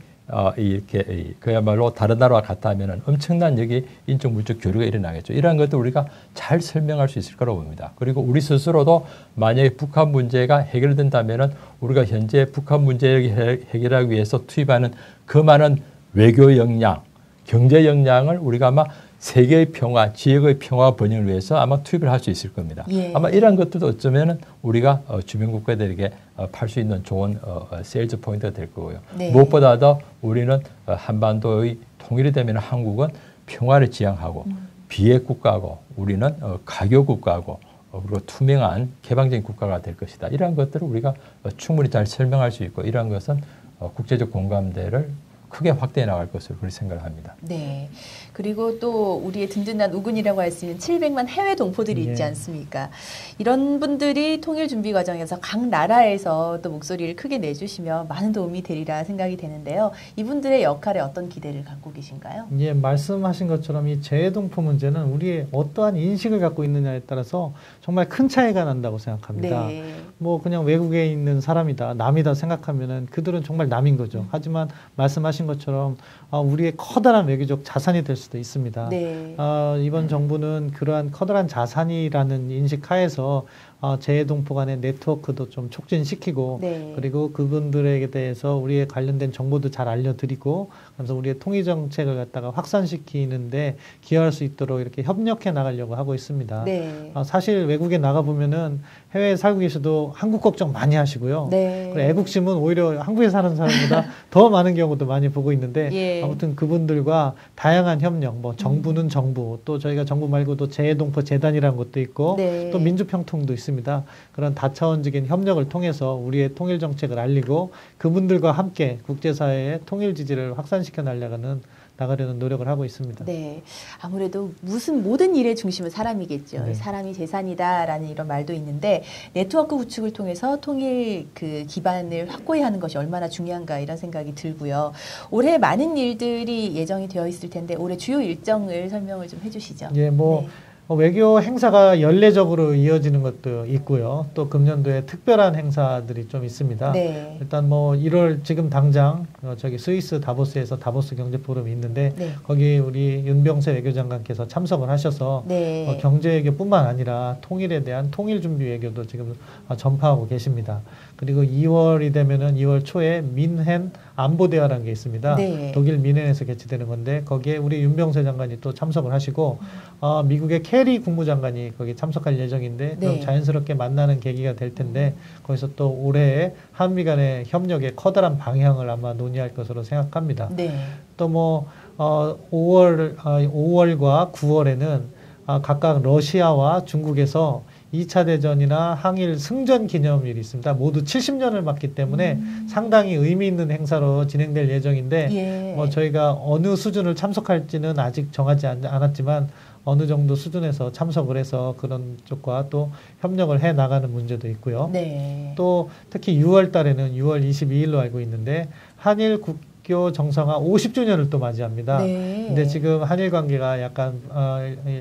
이렇게 그야말로 다른 나라와 같다면은 엄청난 여기 인적 물적 교류가 일어나겠죠. 이러한 것도 우리가 잘 설명할 수 있을 거라고 봅니다. 그리고 우리 스스로도 만약에 북한 문제가 해결된다면은 우리가 현재 북한 문제를 해결하기 위해서 투입하는 그 많은 외교 역량, 경제 역량을 우리가 아마 세계의 평화, 지역의 평화 번영을 위해서 아마 투입을 할 수 있을 겁니다. 예. 아마 이러한 것들도 어쩌면은 우리가 주변 국가들에게 팔 수 있는 좋은 세일즈 포인트가 될 거고요. 네. 무엇보다도 우리는 한반도의 통일이 되면 한국은 평화를 지향하고 비핵 국가고 우리는 가교 국가고 그리고 투명한 개방적인 국가가 될 것이다. 이러한 것들을 우리가 충분히 잘 설명할 수 있고 이러한 것은 국제적 공감대를 크게 확대해 나갈 것으로 그렇게 생각을 합니다. 네. 그리고 또 우리의 든든한 우군이라고 할 수 있는 700만 해외 동포들이 있지 예. 않습니까? 이런 분들이 통일 준비 과정에서 각 나라에서 또 목소리를 크게 내주시면 많은 도움이 되리라 생각이 되는데요. 이분들의 역할에 어떤 기대를 갖고 계신가요? 예, 말씀하신 것처럼 이 재해동포 문제는 우리의 어떠한 인식을 갖고 있느냐에 따라서 정말 큰 차이가 난다고 생각합니다. 네. 뭐 그냥 외국에 있는 사람이다, 남이다 생각하면은 그들은 정말 남인 거죠. 하지만 말씀하신 것처럼 우리의 커다란 외교적 자산이 될 수도 있습니다. 네. 이번 정부는 그러한 커다란 자산이라는 인식 하에서 재해동포 간의 네트워크도 좀 촉진시키고 네. 그리고 그분들에게 대해서 우리의 관련된 정보도 잘 알려드리고 그래서 우리의 통일 정책을 갖다가 확산시키는데 기여할 수 있도록 이렇게 협력해 나가려고 하고 있습니다. 네. 사실 외국에 나가 보면은 해외에 살고 계셔도 한국 걱정 많이 하시고요. 네. 그리고 애국심은 오히려 한국에 사는 사람보다 더 많은 경우도 많이 보고 있는데 예. 아무튼 그분들과 다양한 협력, 뭐 정부는 정부, 또 저희가 정부 말고도 재해동포 재단이라는 것도 있고 네. 또 민주평통도 있습니다. 그런 다차원적인 협력을 통해서 우리의 통일 정책을 알리고 그분들과 함께 국제사회의 통일 지지를 확산시켜 나가려는 노력을 하고 있습니다. 네. 아무래도 모든 일의 중심은 사람이겠죠. 네. 사람이 재산이다라는 이런 말도 있는데 네트워크 구축을 통해서 통일 그 기반을 확고히 하는 것이 얼마나 중요한가 이런 생각이 들고요. 올해 많은 일들이 예정이 되어 있을 텐데 올해 주요 일정을 설명을 좀 해주시죠. 예, 뭐 네. 외교 행사가 연례적으로 이어지는 것도 있고요. 또 금년도에 특별한 행사들이 좀 있습니다. 네. 일단 뭐 1월 지금 당장 저기 스위스 다보스에서 다보스 경제 포럼이 있는데 네. 거기 우리 윤병세 외교장관께서 참석을 하셔서 네. 경제 외교뿐만 아니라 통일에 대한 통일 준비 외교도 지금 전파하고 계십니다. 그리고 2월이 되면은 2월 초에 민헨 안보대화라는 게 있습니다. 네. 독일 민헨에서 개최되는 건데 거기에 우리 윤병세 장관이 또 참석을 하시고 미국의 캐리 국무장관이 거기 참석할 예정인데 그럼 네. 자연스럽게 만나는 계기가 될 텐데 거기서 또 올해 한미 간의 협력의 커다란 방향을 아마 논의할 것으로 생각합니다. 네. 또 뭐 5월과 9월에는 각각 러시아와 중국에서 2차 대전이나 항일 승전 기념일이 있습니다. 모두 70년을 맞기 때문에 상당히 의미 있는 행사로 진행될 예정인데 예. 뭐 저희가 어느 수준을 참석할지는 아직 정하지 않았지만 어느 정도 수준에서 참석을 해서 그런 쪽과 또 협력을 해 나가는 문제도 있고요. 네. 또 특히 6월 달에는 6월 22일로 알고 있는데 한일 국교 정상화 50주년을 또 맞이합니다. 네. 근데 지금 한일 관계가 약간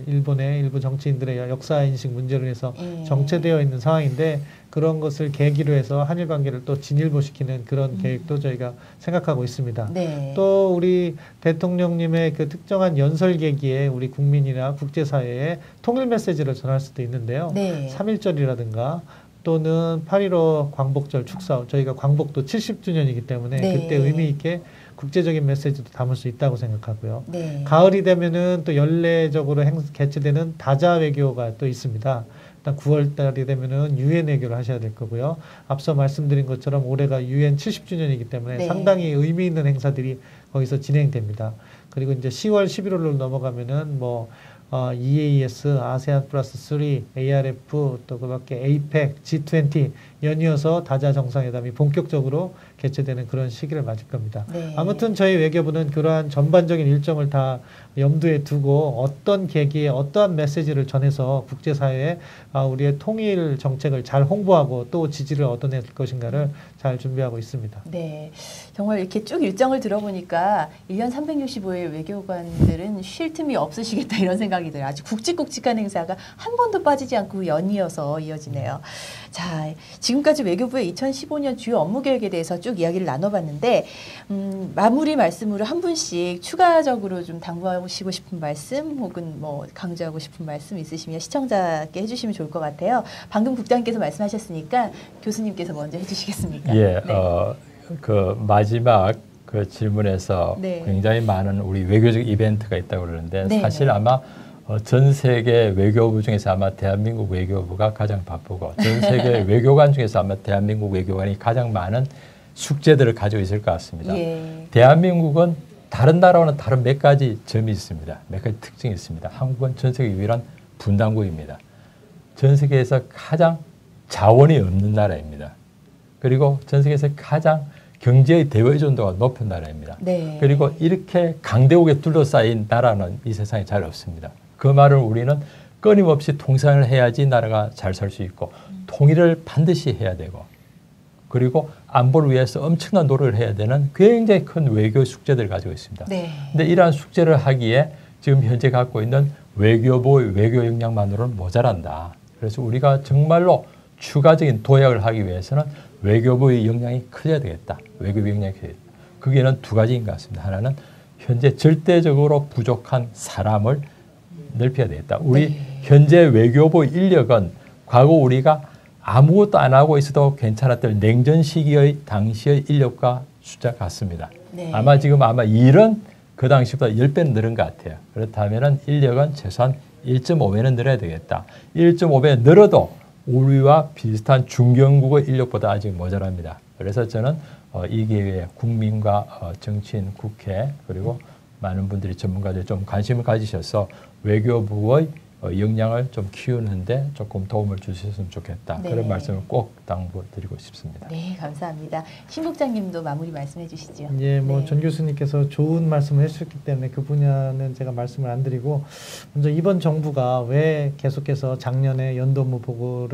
일본의 일부 정치인들의 역사 인식 문제로 해서 예. 정체되어 있는 상황인데 그런 것을 계기로 해서 한일 관계를 또 진일보시키는 그런 계획도 저희가 생각하고 있습니다. 네. 또 우리 대통령님의 그 특정한 연설 계기에 우리 국민이나 국제사회에 통일 메시지를 전할 수도 있는데요. 네. 3.1절이라든가 또는 8.15 광복절 축사, 저희가 광복도 70주년이기 때문에 네. 그때 의미 있게 국제적인 메시지도 담을 수 있다고 생각하고요. 네. 가을이 되면은 또 연례적으로 개최되는 다자 외교가 또 있습니다. 일단 9월 달이 되면은 유엔 외교를 하셔야 될 거고요. 앞서 말씀드린 것처럼 올해가 유엔 70주년이기 때문에 네. 상당히 의미 있는 행사들이 거기서 진행됩니다. 그리고 이제 10월, 11월로 넘어가면은 뭐 EAS, 아세안 플러스 3, ARF, 또 그밖에 APEC, G20 연이어서 다자 정상회담이 본격적으로 개최되는 그런 시기를 맞을 겁니다. 네. 아무튼 저희 외교부는 그러한 전반적인 일정을 다 염두에 두고 어떤 계기에 어떠한 메시지를 전해서 국제사회에 우리의 통일 정책을 잘 홍보하고 또 지지를 얻어낼 것인가를 잘 준비하고 있습니다. 네. 정말 이렇게 쭉 일정을 들어보니까 1년 365일 외교관들은 쉴 틈이 없으시겠다 이런 생각이 들어요. 아주 굵직굵직한 행사가 한 번도 빠지지 않고 연이어서 이어지네요. 자, 지금까지 외교부의 2015년 주요 업무 계획에 대해서 쭉 이야기를 나눠봤는데 마무리 말씀으로 한 분씩 추가적으로 좀 당부하시고 싶은 말씀 혹은 뭐 강조하고 싶은 말씀 있으시면 시청자께 해주시면 좋을 것 같아요. 방금 국장님께서 말씀하셨으니까 교수님께서 먼저 해주시겠습니까? 예, 네. 그 마지막 그 질문에서 네. 굉장히 많은 우리 외교적 이벤트가 있다고 그러는데 네, 사실 네. 아마 전 세계 외교부 중에서 아마 대한민국 외교부가 가장 바쁘고 전 세계 외교관 중에서 아마 대한민국 외교관이 가장 많은 숙제들을 가지고 있을 것 같습니다. 예. 대한민국은 다른 나라와는 다른 몇 가지 점이 있습니다. 몇 가지 특징이 있습니다. 한국은 전 세계 유일한 분단국입니다. 전 세계에서 가장 자원이 없는 나라입니다. 그리고 전 세계에서 가장 경제의 대외 의존도가 높은 나라입니다. 네. 그리고 이렇게 강대국에 둘러싸인 나라는 이 세상에 잘 없습니다. 그 말은 우리는 끊임없이 통상을 해야지 나라가 잘 살 수 있고 통일을 반드시 해야 되고 그리고 안보를 위해서 엄청난 노력을 해야 되는 굉장히 큰 외교 숙제들을 가지고 있습니다. 네. 근데 이러한 숙제를 하기에 지금 현재 갖고 있는 외교부의 외교 역량만으로는 모자란다. 그래서 우리가 정말로 추가적인 도약을 하기 위해서는 외교부의 역량이 커져야 되겠다. 외교부 역량이 커져야 되겠다. 그게는 두 가지인 것 같습니다. 하나는 현재 절대적으로 부족한 사람을 넓혀야 되겠다. 우리 네. 현재 외교부 인력은 과거 우리가 아무것도 안 하고 있어도 괜찮았던 냉전 시기의 당시의 인력과 숫자 같습니다. 네. 아마 지금 일은 그 당시보다 10배는 늘은 것 같아요. 그렇다면 인력은 최소한 1.5배는 늘어야 되겠다. 1.5배 늘어도 우리와 비슷한 중견국의 인력보다 아직 모자랍니다. 그래서 저는 이 기회에 국민과 정치인, 국회 그리고 많은 분들이 전문가들 좀 관심을 가지셔서 외교부의 역량을 좀 키우는데 조금 도움을 주셨으면 좋겠다. 네. 그런 말씀을 꼭 당부드리고 싶습니다. 네, 감사합니다. 신 국장님도 마무리 말씀해 주시죠. 예, 뭐 네. 전 교수님께서 좋은 말씀을 해주셨기 때문에 그 분야는 제가 말씀을 안 드리고 먼저 이번 정부가 왜 계속해서 작년에 연도 업무 보고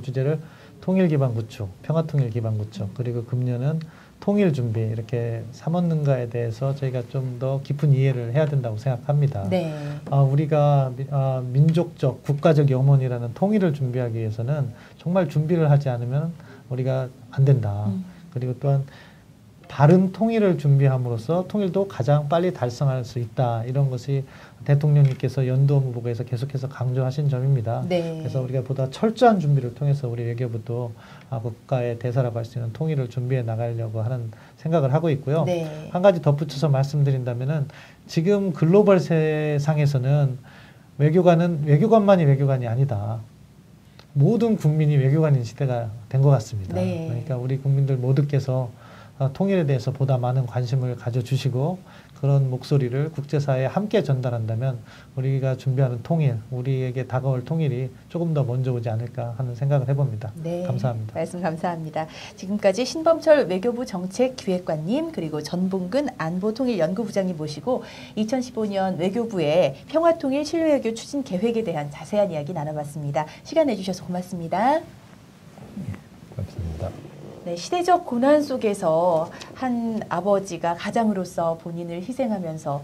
주제를 통일 기반 구축, 평화 통일 기반 구축 그리고 금년은 통일 준비 이렇게 삼았는가에 대해서 저희가 좀 더 깊은 이해를 해야 된다고 생각합니다. 네. 우리가 민족적, 국가적 영혼이라는 통일을 준비하기 위해서는 정말 준비를 하지 않으면 우리가 안 된다. 그리고 또한 바른 통일을 준비함으로써 통일도 가장 빨리 달성할 수 있다. 이런 것이 대통령님께서 연도 업무 보고에서 계속해서 강조하신 점입니다. 네. 그래서 우리가 보다 철저한 준비를 통해서 우리 외교부도 국가의 대사라고 할 수 있는 통일을 준비해 나가려고 하는 생각을 하고 있고요. 네. 한 가지 덧붙여서 말씀드린다면은 지금 글로벌 세상에서는 외교관만이 외교관이 아니다. 모든 국민이 외교관인 시대가 된 것 같습니다. 네. 그러니까 우리 국민들 모두께서 통일에 대해서 보다 많은 관심을 가져주시고 그런 목소리를 국제사회에 함께 전달한다면 우리가 준비하는 통일, 우리에게 다가올 통일이 조금 더 먼저 오지 않을까 하는 생각을 해봅니다. 네, 감사합니다. 말씀 감사합니다. 지금까지 신범철 외교부 정책기획관님 그리고 전봉근 안보통일연구부장님 모시고 2015년 외교부의 평화통일 신뢰외교 추진 계획에 대한 자세한 이야기 나눠봤습니다. 시간 내주셔서 고맙습니다. 감사합니다. 네, 시대적 고난 속에서 한 아버지가 가장으로서 본인을 희생하면서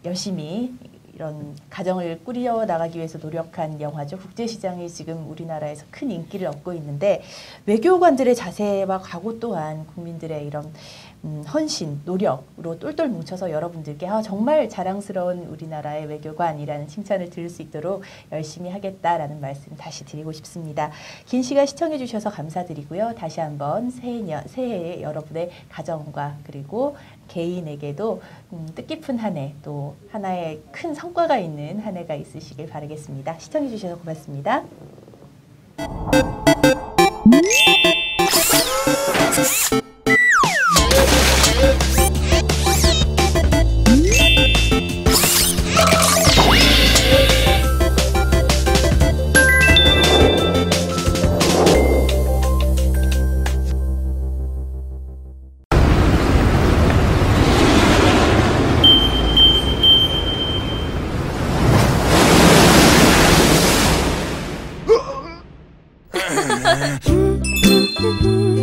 열심히 이런 가정을 꾸려 나가기 위해서 노력한 영화죠. 국제시장이 지금 우리나라에서 큰 인기를 얻고 있는데 외교관들의 자세와 각오 또한 국민들의 이런 헌신, 노력으로 똘똘 뭉쳐서 여러분들께 정말 자랑스러운 우리나라의 외교관이라는 칭찬을 들을 수 있도록 열심히 하겠다라는 말씀 다시 드리고 싶습니다. 긴 시간 시청해 주셔서 감사드리고요. 다시 한번 새해에 여러분의 가정과 그리고 개인에게도 뜻깊은 한 해, 또 하나의 큰 성과가 있는 한 해가 있으시길 바라겠습니다. 시청해 주셔서 고맙습니다. Mm-hmm.